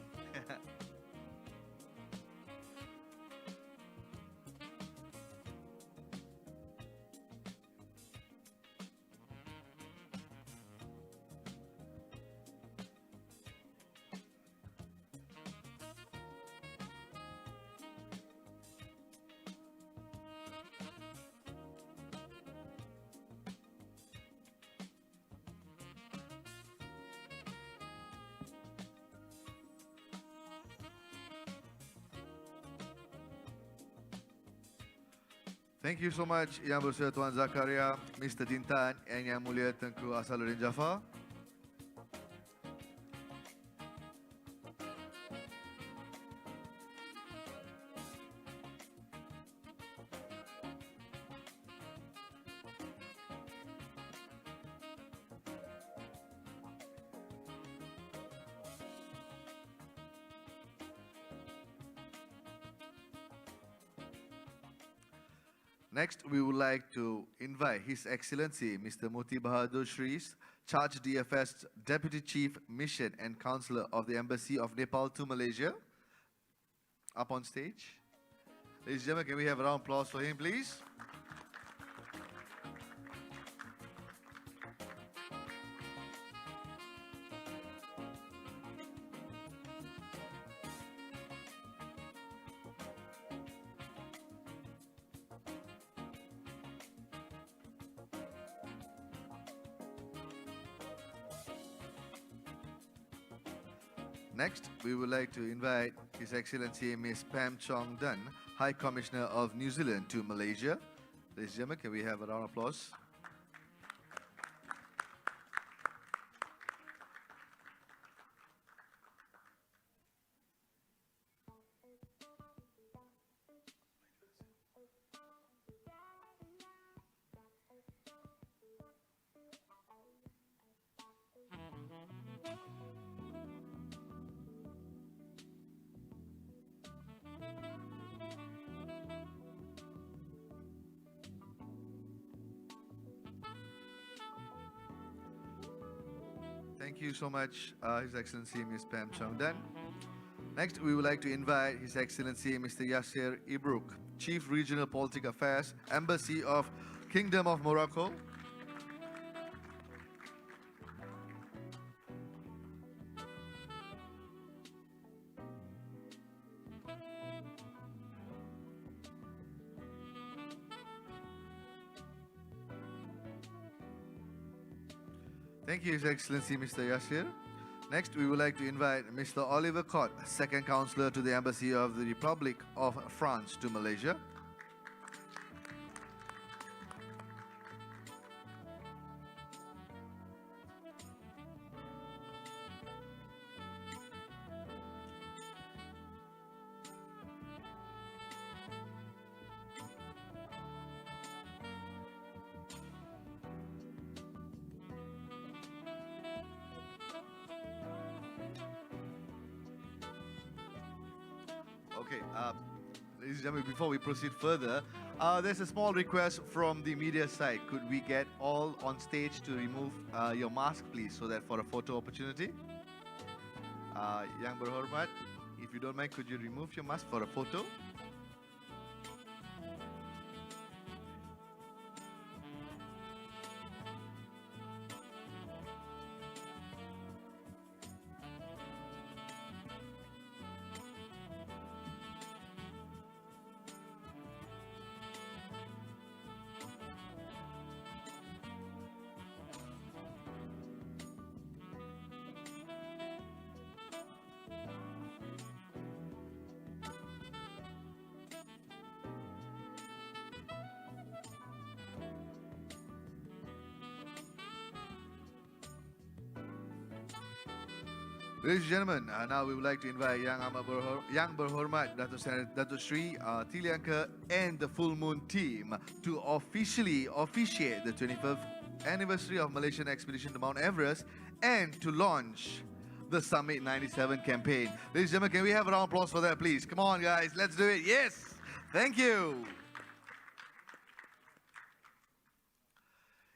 Thank you so much, Yang Bersedia Tuan Zakaria, Mr. Dintan, and Yang Mulia Tengku Asaluddin Jaafar. Next, we would like to invite His Excellency Mr. Moti Bahadur Shrees, Charge DFS Deputy Chief Mission and Counselor of the Embassy of Nepal to Malaysia, up on stage. Ladies and gentlemen, can we have a round of applause for him, please? Next, we would like to invite His Excellency Ms. Pam Chong Dun, High Commissioner of New Zealand to Malaysia. Ladies and gentlemen, can we have a round of applause? Thank you so much, His Excellency Ms. Pam Chongdan. Next, we would like to invite His Excellency Mr. Yasser Ibruk, Chief Regional Political Affairs, Embassy of Kingdom of Morocco. Thank you, His Excellency Mr. Yasser. Next, we would like to invite Mr. Oliver Cott, Second Counselor to the Embassy of the Republic of France to Malaysia. Okay, ladies and gentlemen, before we proceed further, there's a small request from the media side. Could we get all on stage to remove your mask, please, so that for a photo opportunity? Yang Berhormat, if you don't mind, could you remove your mask for a photo? Ladies and gentlemen, now we would like to invite Yang Berhormat Dato Sri Tiliangka and the Full Moon team to officially officiate the 25th anniversary of Malaysian expedition to Mount Everest and to launch the Summit-97 campaign. Ladies and gentlemen, can we have a round of applause for that, please? Come on, guys, let's do it. Yes, thank you.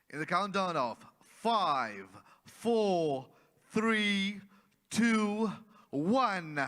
In the countdown of 5, 4, 3, 2, 1.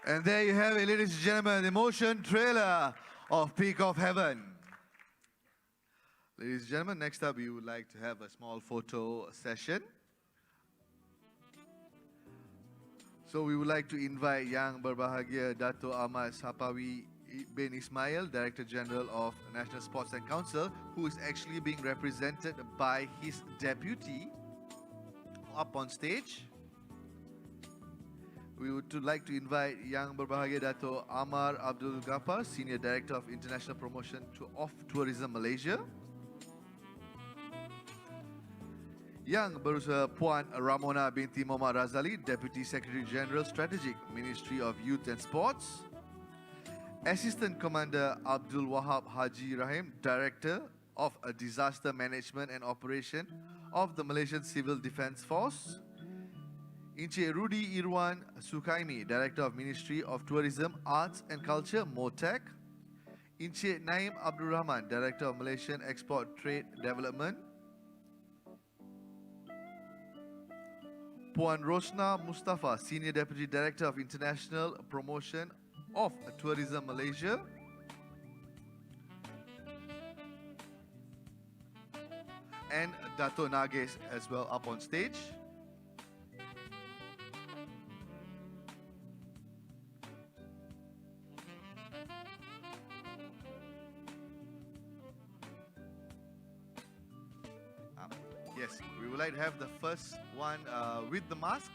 And there you have it, ladies and gentlemen, the motion trailer of Peak of Heaven. Ladies and gentlemen, next up we would like to have a small photo session. So we would like to invite Yang Berbahagia Dato' Ahmad Sapawi bin Ismail, Director General of National Sports and Council, who is actually being represented by his deputy up on stage. We would like to invite Yang Berbahagia Dato' Amar Abdul Ghaffar, Senior Director of International Promotion of Tourism Malaysia. Yang Berusaha Puan Ramona binti Muhammad Razali, Deputy Secretary General Strategic, Ministry of Youth and Sports. Assistant Commander Abdul Wahab Haji Rahim, Director of Disaster Management and Operation of the Malaysian Civil Defence Force. Encik Rudi Irwan Sukaimi, Director of Ministry of Tourism, Arts and Culture, MOTAC. Encik Naim Abdul Rahman, Director of Malaysian Export Trade Development. Puan Rosna Mustafa, Senior Deputy Director of International Promotion of Tourism Malaysia. And Dato' Nages as well up on stage. Yes, we would like to have the first one with the mask.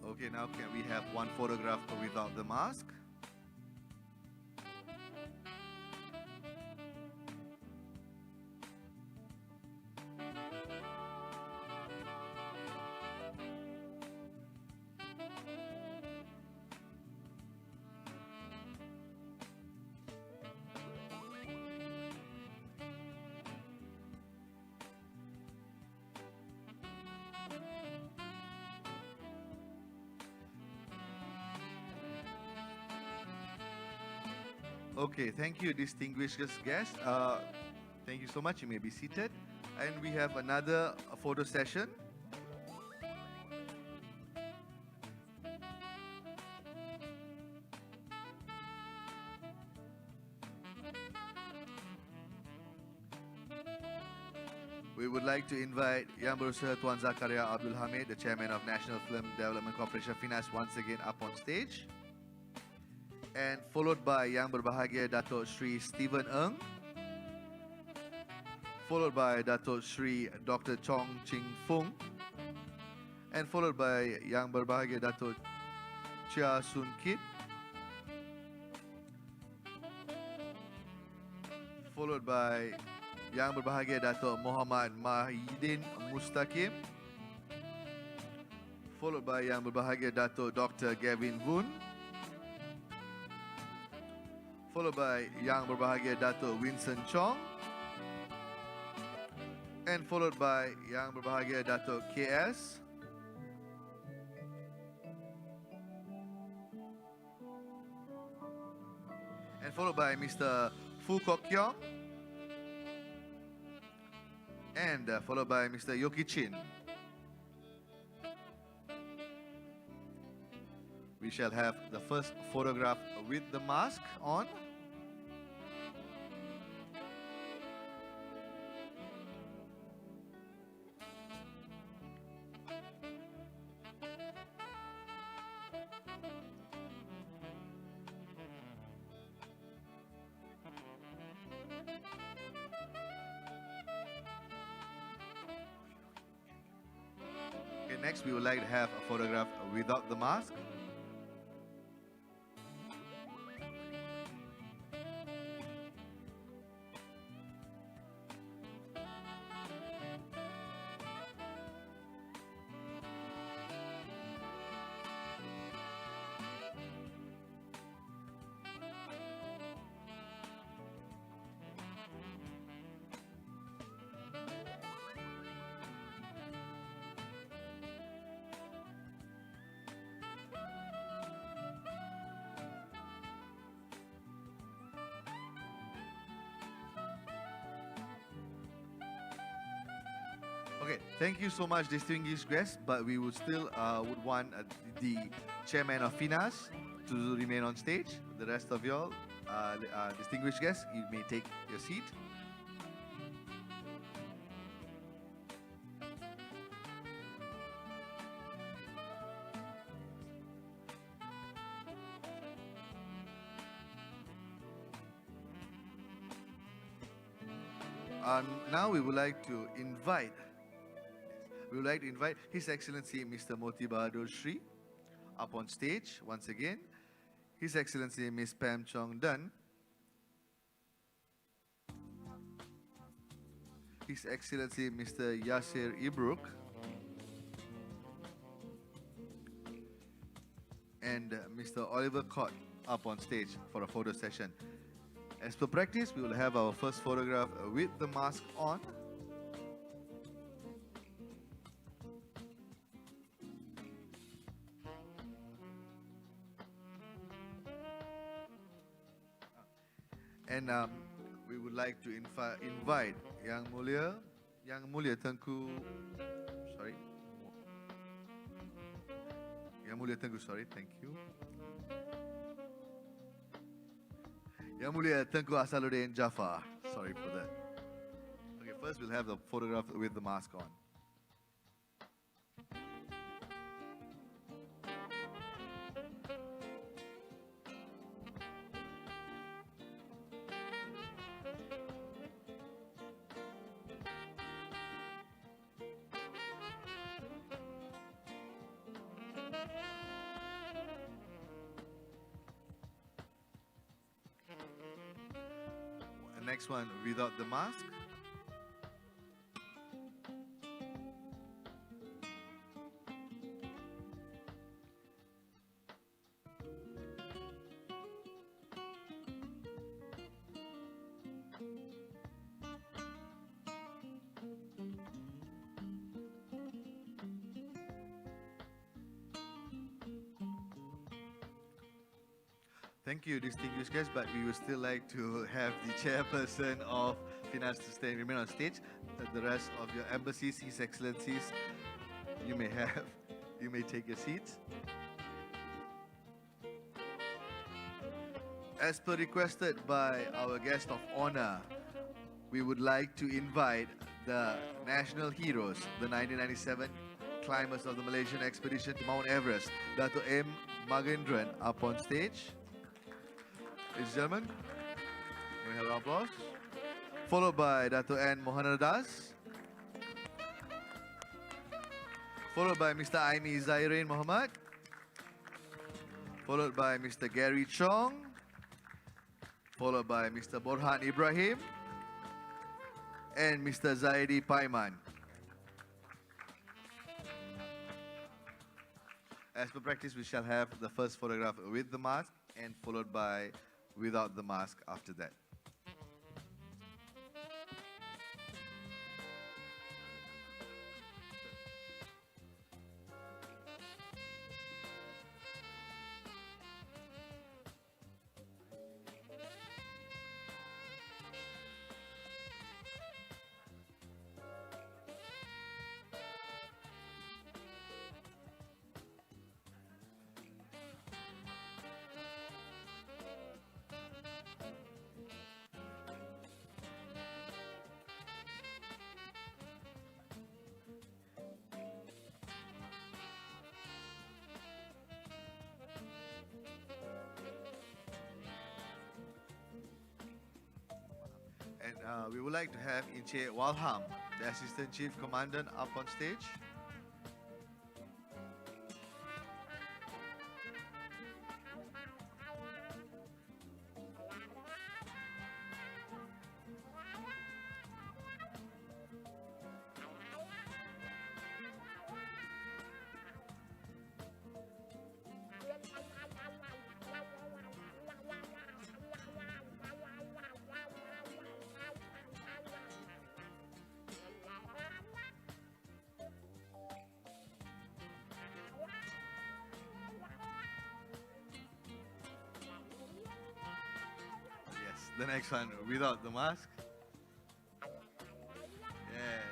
Okay, now can we have one photograph without the mask? Okay, thank you, distinguished guests. Thank you so much. You may be seated. And we have another photo session. We would like to invite Yang Berusaha Tuan Zakaria Abdul Hamid, the Chairman of National Film Development Corporation Finance, once again up on stage. And followed by Yang Berbahagia Dato' Sri Stephen Ng, followed by Dato' Sri Dr. Chong Ching Fung, and followed by Yang Berbahagia Dato' Chia Sun Kit, followed by Yang berbahagia Datuk Muhammad Mahidin Mustaqim. Followed by Yang berbahagia Datuk Dr. Gavin Voon. Followed by Yang berbahagia Datuk Winston Chong. And followed by Yang berbahagia Datuk KS. And followed by Mr. Fu Kok Kiong. And followed by Mr. Yoki Chin. We shall have the first photograph with the mask on. Okay, next we would like to have a photograph without the mask. Okay, thank you so much, distinguished guests, but we would still would want the chairman of FINAS to remain on stage. The rest of y'all, distinguished guests, you may take your seat. Now we would like to invite His Excellency Mr. Moti Bahadur Shri up on stage once again. His Excellency Ms. Pam Chong Dun. His Excellency Mr. Yasir Ibruk. And Mr. Oliver Cott up on stage for a photo session. As per practice, we will have our first photograph with the mask on. And we would like to invite Yang Mulia Tengku, thank you. Yang Mulia Tengku Asaluddin Jafar, sorry for that. Okay, first we'll have the photograph with the mask on. Next one without the mask. Thank you, distinguished guests, but we would still like to have the chairperson of Finance to remain on stage. The rest of your embassies, His Excellencies, you may take your seats. As per requested by our guest of honor, we would like to invite the national heroes, the 1997 climbers of the Malaysian expedition to Mount Everest, Dato' M. Magendran, up on stage. Ladies and gentlemen, we have an applause. Followed by Dato' N. Mohanadas. Followed by Mr. Aimi Zairin Muhammad. Followed by Mr. Gary Chong. Followed by Mr. Borhan Ibrahim. and Mr. Zaidi Paiman. As per practice, we shall have the first photograph with the mask and followed by without the mask after that. And we would like to have Encik Walham, the Assistant Chief Commandant, up on stage. The next one without the mask. Yes.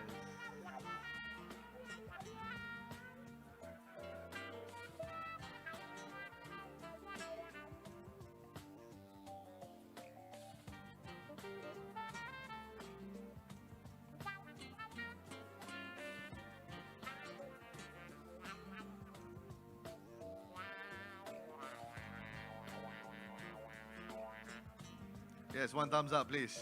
Yes, one thumbs up, please.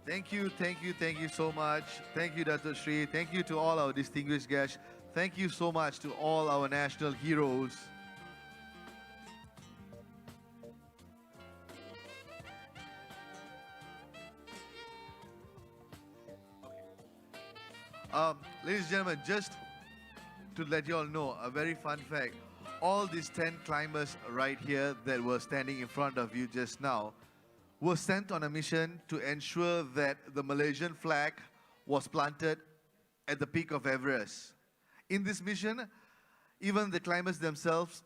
Thank you so much. Thank you, Dato Sri. Thank you to all our distinguished guests. Thank you so much to all our national heroes. Ladies and gentlemen, just to let you all know, a very fun fact. All these 10 climbers right here that were standing in front of you just now were sent on a mission to ensure that the Malaysian flag was planted at the peak of Everest. In this mission, even the climbers themselves,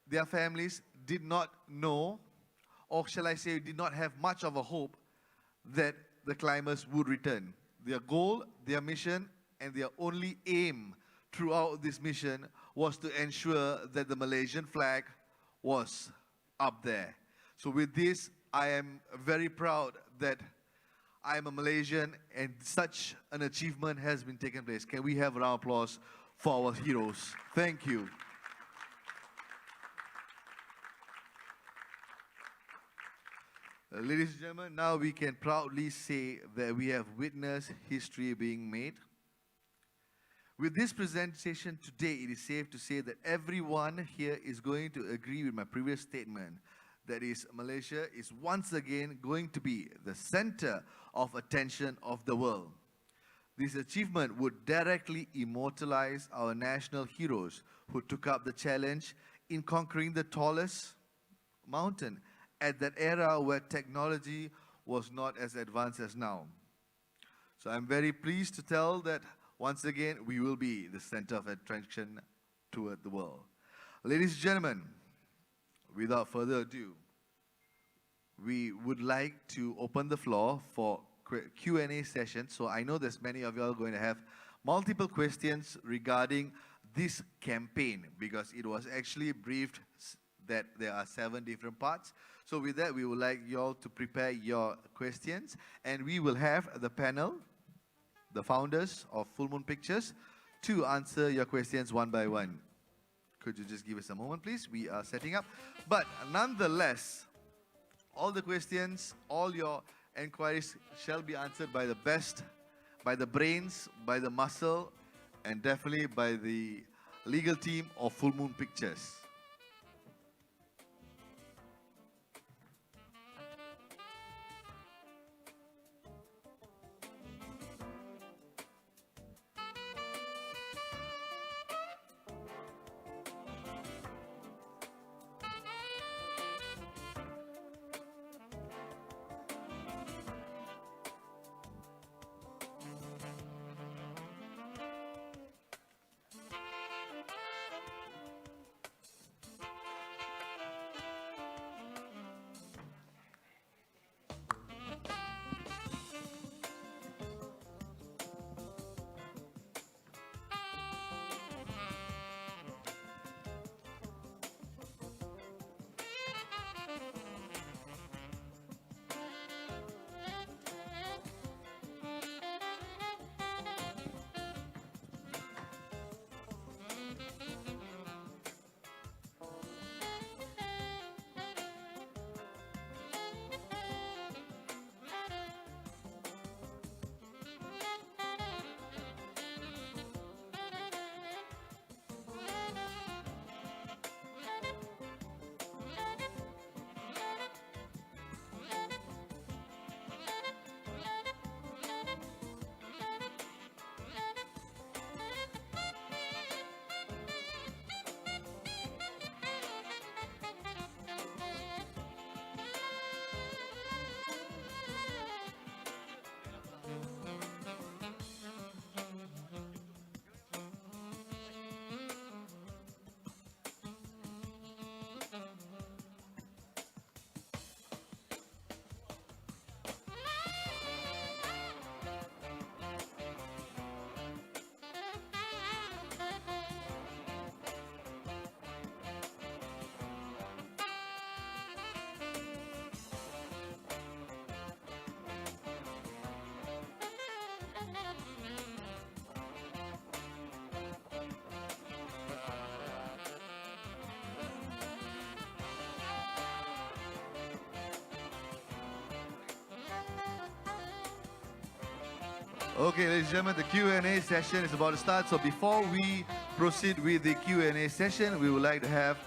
their families did not know, or shall I say, did not have much of a hope that the climbers would return. Their goal, their mission, and their only aim throughout this mission was to ensure that the Malaysian flag was up there. So with this, I am very proud that I am a Malaysian and such an achievement has been taken place. Can we have a round of applause for our heroes? Thank you. Ladies and gentlemen, now we can proudly say that we have witnessed history being made. With this presentation today, it is safe to say that everyone here is going to agree with my previous statement. That is, Malaysia is once again going to be the center of attention of the world. This achievement would directly immortalize our national heroes who took up the challenge in conquering the tallest mountain at that era where technology was not as advanced as now. So I'm very pleased to tell that once again, we will be the center of attraction toward the world. Ladies and gentlemen, without further ado, we would like to open the floor for Q&A session. So I know there's many of you are going to have multiple questions regarding this campaign because it was actually briefed that there are 7 different parts. So with that, we would like you all to prepare your questions and we will have the panel, the founders of Full Moon Pictures, to answer your questions one by one. Could you just give us a moment, please? We are setting up. But nonetheless, all the questions, all your inquiries shall be answered by the best, by the brains, by the muscle, and definitely by the legal team of Full Moon Pictures. Okay, ladies and gentlemen, the Q&A session is about to start. So before we proceed with the Q&A session, we would like to have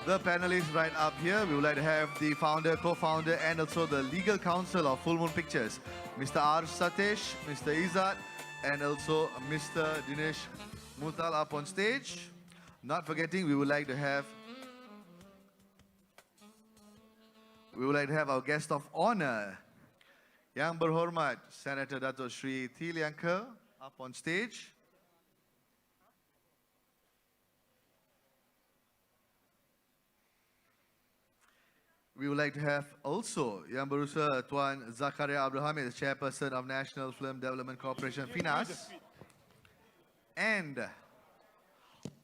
the panelists right up here. We would like to have the founder, co-founder, and also the legal counsel of Full Moon Pictures, Mr. R. Satish, Mr. Izzat, and also Mr. Dinesh Mutal up on stage. Not forgetting, we would like to have our guest of honor, Yang Berhormat Senator Dato' Sri T. Liangke, up on stage. We would like to have also Yang Berusaha Tuan Zakaria Abdul Hamid, the Chairperson of National Film Development Corporation, FINAS, and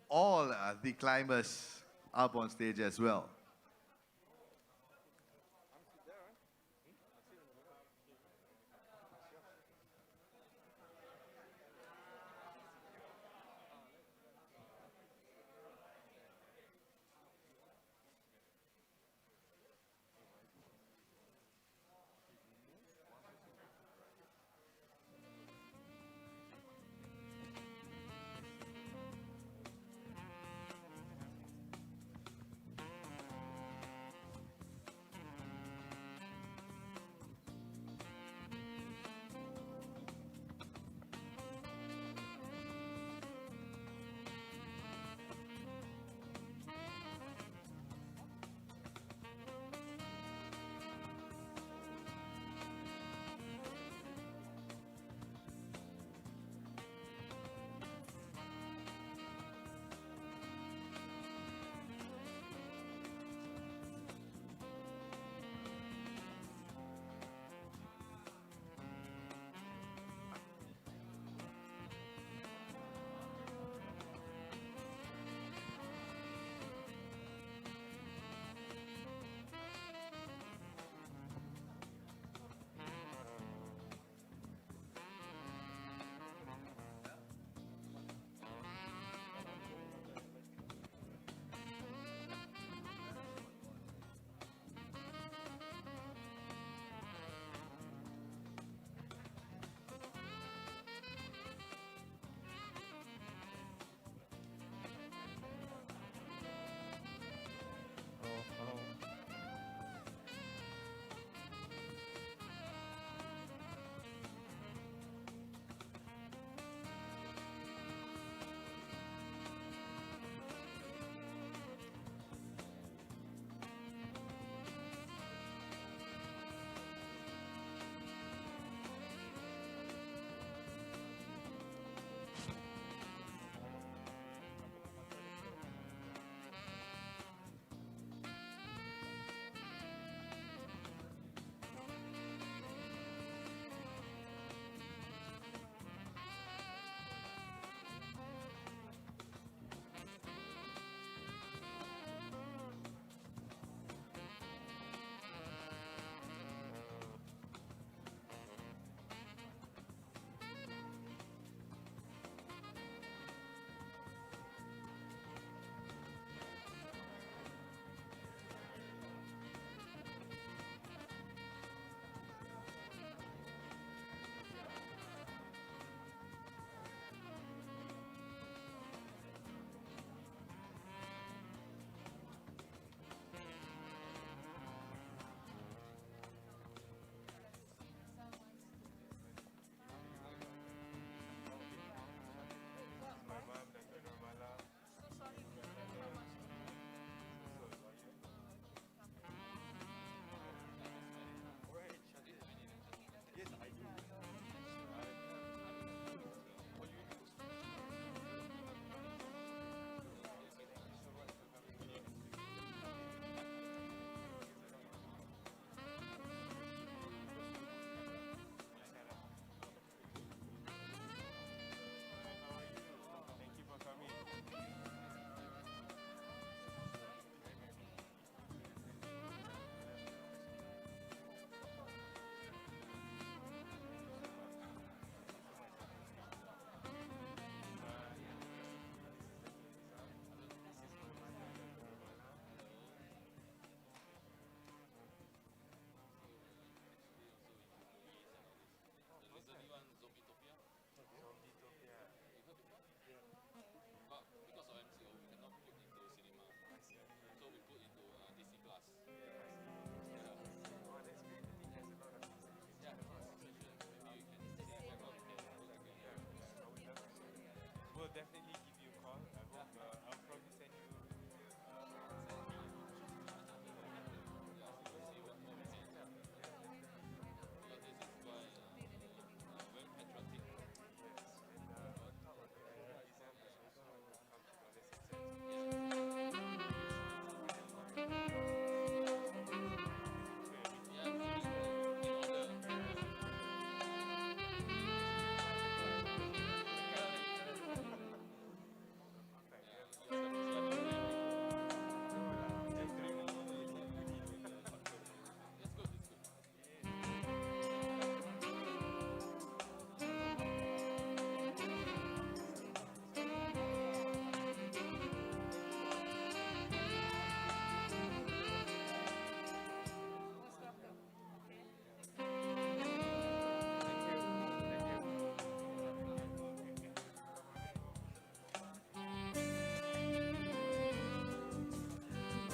all the climbers up on stage as well.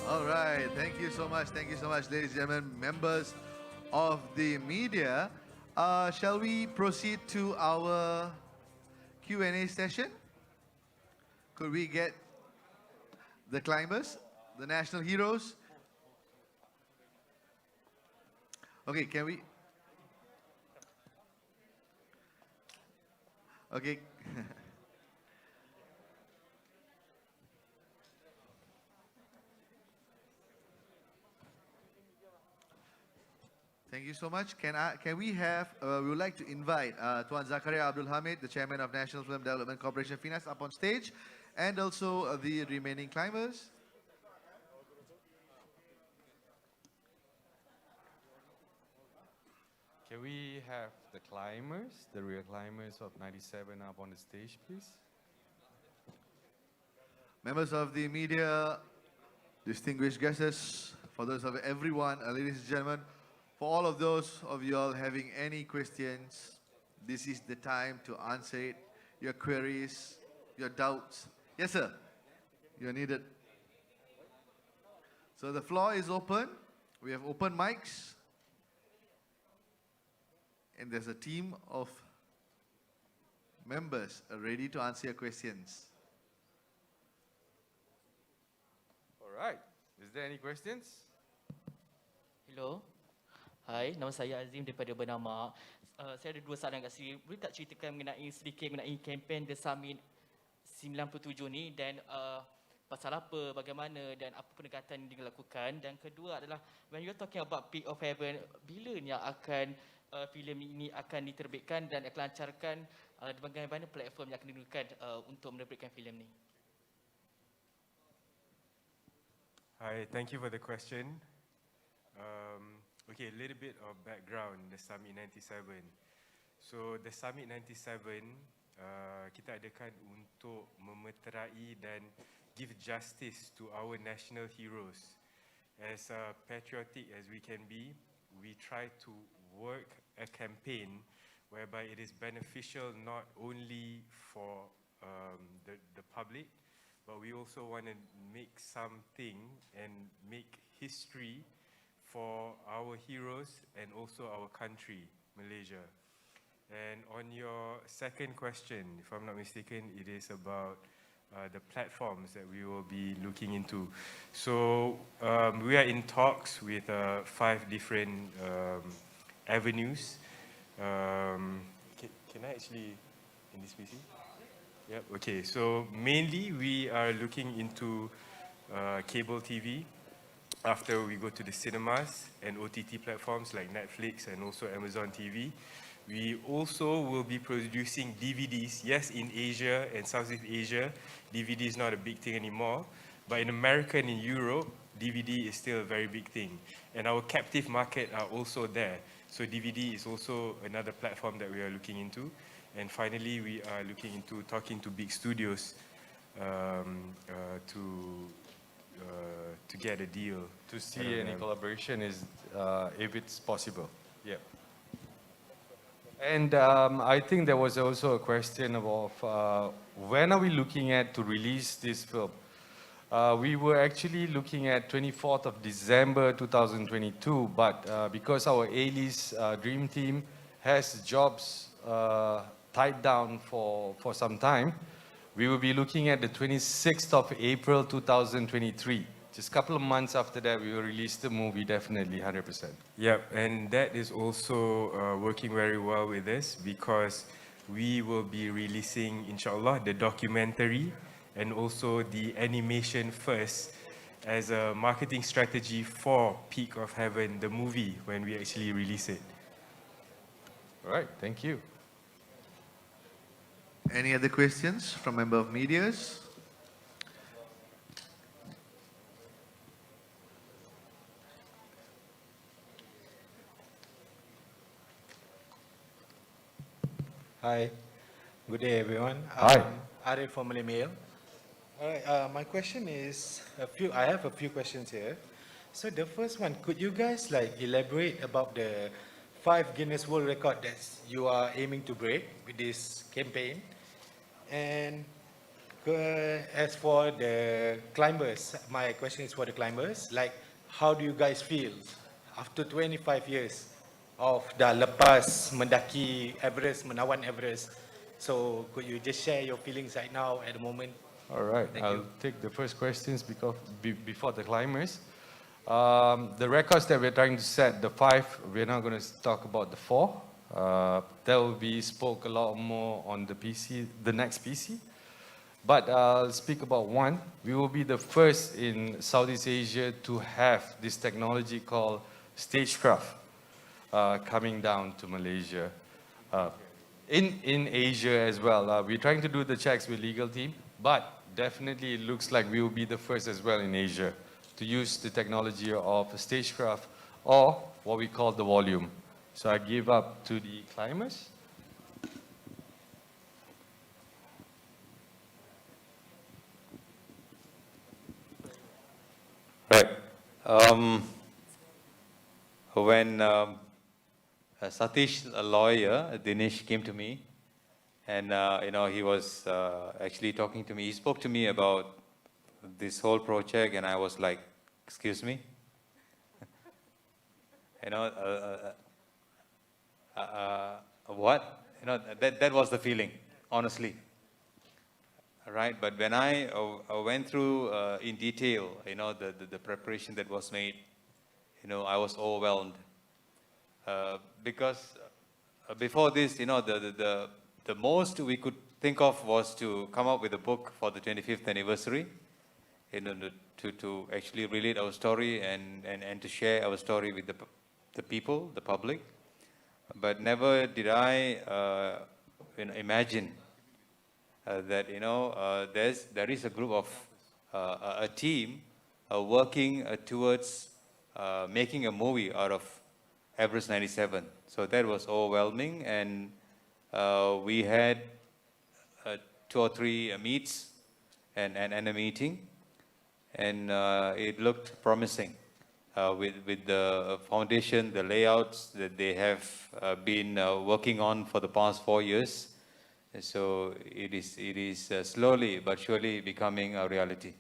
All right, thank you so much, ladies and gentlemen, members of the media. Shall we proceed to our Q&A session? Could we get the climbers, the national heroes? Okay, can we? Okay. Thank you so much. Can we have, we would like to invite Tuan Zakaria Abdul Hamid, the Chairman of National Film Development Corporation, FINAS, up on stage, and also the remaining climbers. Can we have the climbers, the real climbers of 97 up on the stage, please? Members of the media, distinguished guests, for those of everyone, ladies and gentlemen, for all of those of you all having any questions, this is the time to answer it. Your queries, your doubts. Yes, sir. You're needed. So the floor is open. We have open mics. And there's a team of members ready to answer your questions. All right. Is there any questions? Hello. Hai, nama saya Azim daripada Bernama. Saya ada dua soalan kat sini. Boleh tak ceritakan sedikit mengenai kempen The Summit-97 ni dan pasal apa, bagaimana dan apa pendekatan yang dilakukan. Dan kedua adalah when you're talking about Peak of Heaven, bila ni akan filem ini akan diterbitkan dan akan lancarkan, bagaimana platform yang akan digunakan untuk menerbitkan filem ni? Hi, thank you for the question. Okay, a little bit of background, the Summit-97. So, the Summit-97, kita adakan untuk memeterai dan give justice to our national heroes. As patriotic as we can be, we try to work a campaign whereby it is beneficial not only for the public, but we also want to make something and make history for our heroes and also our country, Malaysia. And on your second question, if I'm not mistaken, it is about the platforms that we will be looking into. So we are in talks with 5 different avenues. Can I actually, in this PC? Yep, okay. So mainly we are looking into cable TV, after we go to the cinemas and OTT platforms like Netflix and also Amazon TV. We also will be producing DVDs. Yes, in Asia and Southeast Asia, DVD is not a big thing anymore. But in America and in Europe, DVD is still a very big thing. And our captive market are also there. So DVD is also another platform that we are looking into. And finally, we are looking into talking to big studios to get a deal. To see any collaboration is, if it's possible. Yeah. And I think there was also a question of when are we looking at to release this film? We were actually looking at 24th of December 2022, but because our A-list dream team has jobs tied down for some time, we will be looking at the 26th of April 2023. Just a couple of months after that, we will release the movie, definitely, 100%. Yep, and that is also working very well with us because we will be releasing, inshallah, the documentary and also the animation first as a marketing strategy for Peak of Heaven, the movie, when we actually release it. All right, thank you. Any other questions from member of medias? Hi, good day everyone. Hi. Arif from Malay Mail. All right, my question is, I have a few questions here. So the first one, could you guys elaborate about the 5 Guinness World Record that you are aiming to break with this campaign? And As for the climbers, my question is for the climbers. Like, how do you guys feel after 25 years of dah lepas mendaki Everest, menawan Everest? So could you just share your feelings right now at the moment? All right, Thank I'll you. take the first questions before the climbers. The records that we're trying to set, the 5, we're not going to talk about the 4. That will be spoke a lot more on the PC, the next PC. But I'll speak about 1. We will be the first in Southeast Asia to have this technology called stagecraft coming down to Malaysia. In Asia as well. We're trying to do the checks with legal team, but definitely it looks like we will be the first as well in Asia to use the technology of stagecraft or what we call the volume. So I give up to the climbers. Right. When Satish, a lawyer, Dinesh, came to me, and you know, he was actually talking to me. He spoke to me about this whole project, and I was like, "Excuse me," you know, what? You know, that was the feeling, honestly. Right, but when I went through in detail, you know, the preparation that was made, you know, I was overwhelmed because before this, you know, the most we could think of was to come up with a book for the 25th anniversary, you know, to actually relate our story and to share our story with the people, the public. But never did I you know, imagine that, you know, there is a group of a team working towards making a movie out of Everest 97. So that was overwhelming, and we had 2 or 3 meets and a meeting, and it looked promising with the foundation, the layouts that they have been working on for the past 4 years. So it is slowly but surely becoming a reality.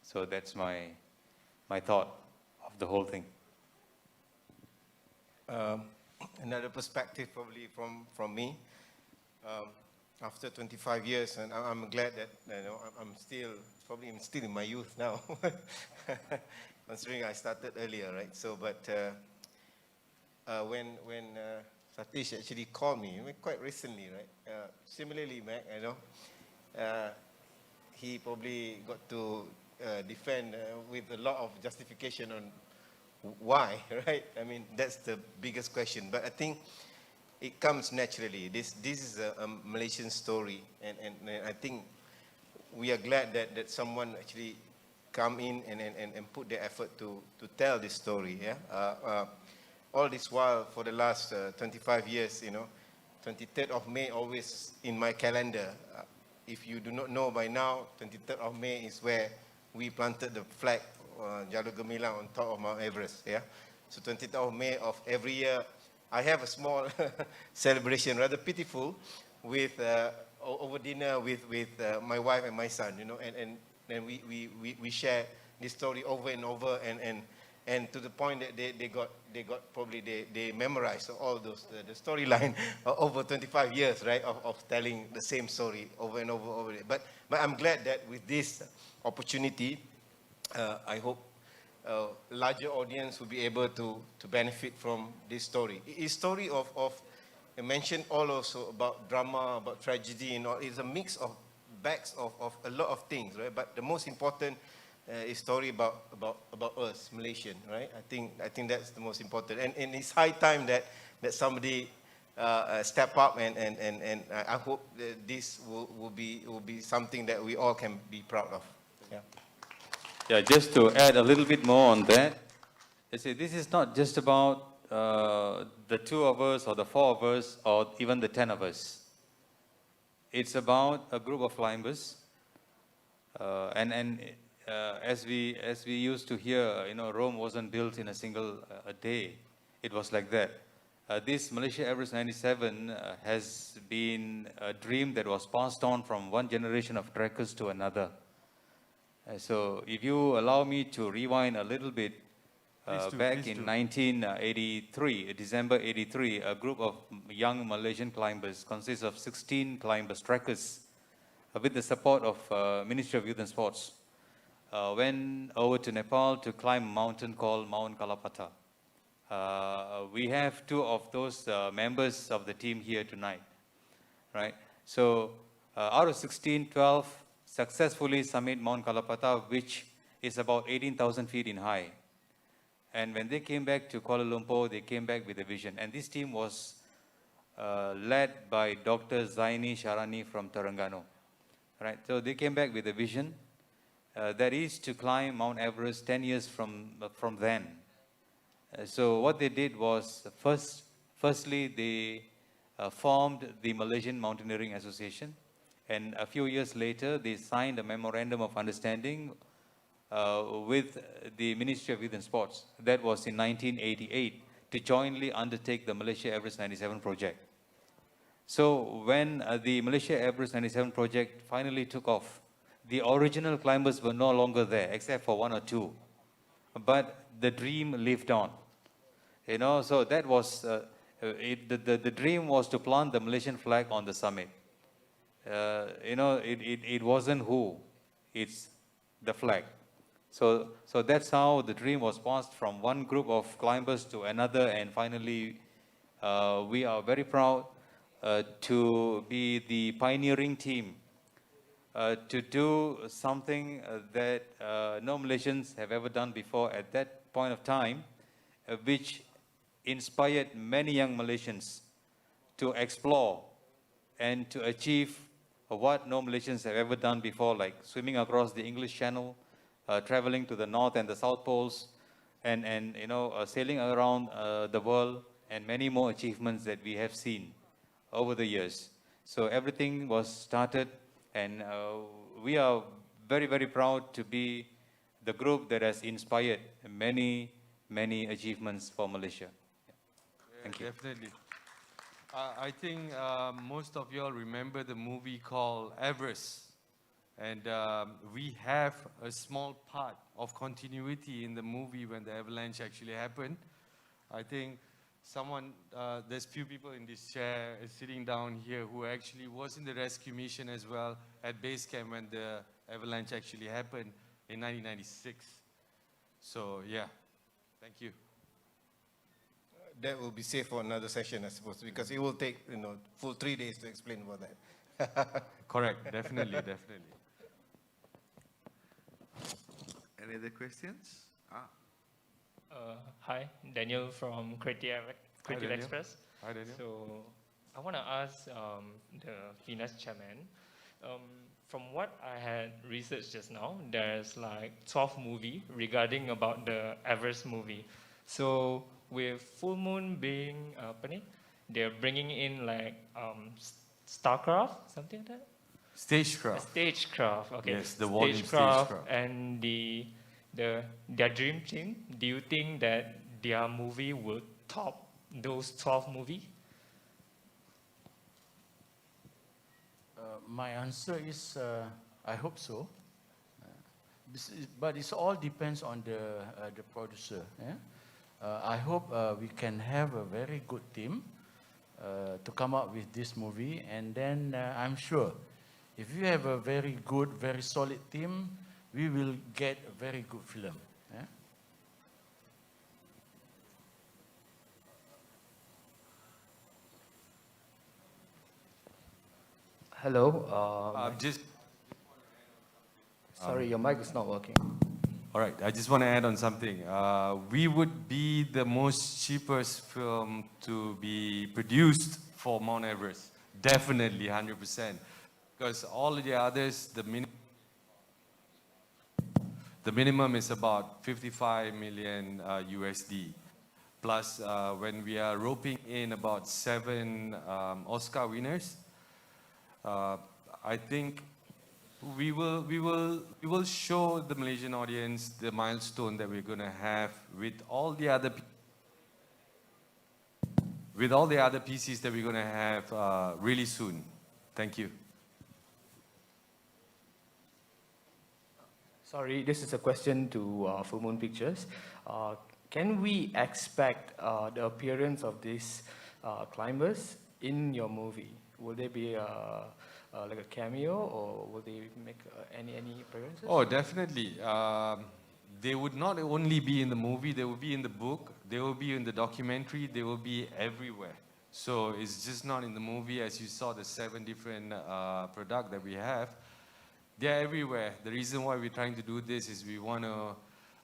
So that's my thought of the whole thing. Another perspective probably from me. After 25 years, and I'm glad that, you know, I'm still in my youth now, considering I started earlier, right? So, but when Satish actually called me quite recently, right? Similarly, Mac, you know, he probably got to defend with a lot of justification on why, right? I mean, that's the biggest question. But I think it comes naturally. This is a Malaysian story, and I think we are glad that someone actually come in and put their effort to tell this story. Yeah. All this while, for the last 25 years, you know, 23rd of May always in my calendar. If you do not know by now, 23rd of May is where we planted the flag, Jalur Gemilang, on top of Mount Everest. Yeah. So 23rd of May of every year, I have a small celebration, rather pitiful, with over dinner with my wife and my son. You know, and we share this story over and over, and to the point that they got probably they memorized all those the storyline over 25 years, right, of telling the same story over and over. But I'm glad that with this opportunity, I hope larger audience will be able to benefit from this story. It's a story of I mentioned all also about drama, about tragedy, and all. It's a mix of bags of a lot of things, right? But the most important is story about us, Malaysian, right? I think that's the most important, and it's high time that somebody step up, and I hope that this will be something that we all can be proud of. Yeah. Yeah, just to add a little bit more on that, you see, this is not just about the 2 of us or the 4 of us or even the 10 of us. It's about a group of climbers, as we used to hear, you know, Rome wasn't built in a single day. It was like that. this Malaysia Everest 97 has been a dream that was passed on from one generation of trekkers to another. So if you allow me to rewind a little bit, back in 1983, December 83, a group of young Malaysian climbers consists of 16 climbers, trekkers, with the support of Ministry of Youth and Sports, went over to Nepal to climb a mountain called Mount Kalapata. We have two of those members of the team here tonight, right? So out of 16, 12 successfully summit Mount Kalapata, which is about 18,000 feet in high. And when they came back to Kuala Lumpur, they came back with a vision. And this team was led by Dr. Zaini Sharani from Terengganu, right? So they came back with a vision that is to climb Mount Everest 10 years from then. So what they did was, firstly, they formed the Malaysian Mountaineering Association. And a few years later, they signed a memorandum of understanding with the Ministry of Youth and Sports. That was in 1988 to jointly undertake the Malaysia Everest 97 project. So when the Malaysia Everest 97 project finally took off, the original climbers were no longer there, except for one or two. But the dream lived on. You know, so that was, the dream was to plant the Malaysian flag on the summit. You know, it wasn't who, it's the flag. So that's how the dream was passed from one group of climbers to another, and finally we are very proud to be the pioneering team to do something that no Malaysians have ever done before at that point of time, which inspired many young Malaysians to explore and to achieve what no Malaysians have ever done before, like swimming across the English Channel, traveling to the North and the South Poles, and you know, sailing around the world, and many more achievements that we have seen over the years. So everything was started, and we are very, very proud to be the group that has inspired many, many achievements for Malaysia. Thank you. Definitely. I think most of you all remember the movie called Everest. And we have a small part of continuity in the movie when the avalanche actually happened. I think there's few people in this chair sitting down here who actually was in the rescue mission as well at base camp when the avalanche actually happened in 1996. So yeah, thank you. That will be safe for another session, I suppose, because it will take, you know, full 3 days to explain about that. Correct, definitely, definitely. Any other questions? Hi, Daniel from Creative Express. Hi, Daniel. So I want to ask the finance chairman, from what I had researched just now, there's like 12 movies regarding about the Everest movie. So with Full Moon being, they're bringing in like Starcraft, something like that? Stagecraft. Stagecraft, okay. Yes, the volume Stagecraft and their dream team. Do you think that their movie will top those 12 movies? My answer is, I hope so. But it all depends on the producer. Yeah? I hope we can have a very good team to come up with this movie, and then I'm sure if you have a very good, very solid team, we will get a very good film. Yeah? Hello. Sorry, your mic is not working. All right, I just want to add on something. We would be the most cheapest film to be produced for Mount Everest. Definitely, 100%. Because all of the others, the minimum is about 55 million USD. Plus, when we are roping in about 7 Oscar winners, I think we will show the Malaysian audience the milestone that we're going to have with all the other people. with all the other PCs that we're going to have really soon. Thank you. Sorry, this is a question to Full Moon Pictures. Can we expect the appearance of these climbers in your movie? Will they be like a cameo, or will they make any appearances? Oh, definitely. They would not only be in the movie, they will be in the book, they will be in the documentary, they will be everywhere. So it's just not in the movie. As you saw the 7 different products that we have, they're everywhere. The reason why we're trying to do this is we want to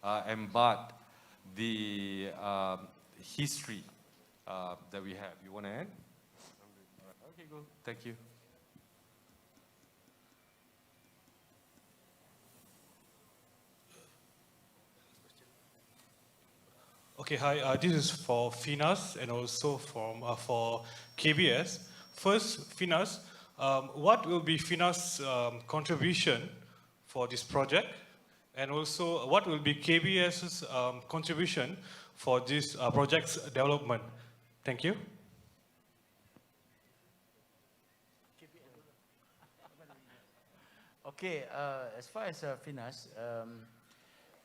embed the history that we have. You want to add? Okay, go. Thank you. Okay, hi. This is for Finas and also for KBS. First, Finas, what will be Finas' contribution for this project? And also, what will be KBS's contribution for this project's development? Thank you. Okay, as far as Finas,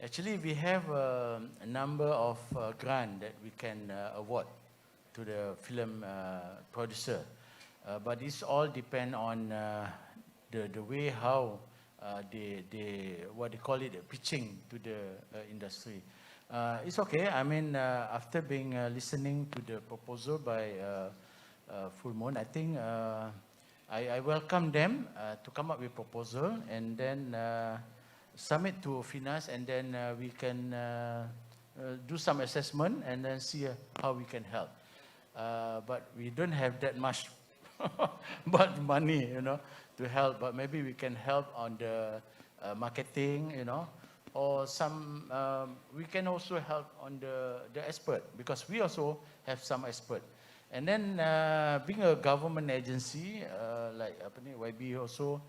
actually we have a number of grants that we can award to the film producer. But this all depend on the way how they what they call it, pitching to the industry. It's okay. I mean, after being listening to the proposal by Full Moon, I think I welcome them to come up with proposal and then submit to Finas, and then we can do some assessment and then see how we can help. But we don't have that much but money, you know, to help. But maybe we can help on the marketing, you know, or some. We can also help on the expert, because we also have some expert. And then being a government agency like YB also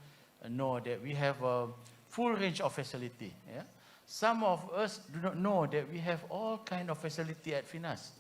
know that we have a full range of facility. Yeah? Some of us do not know that we have all kind of facility at Finas.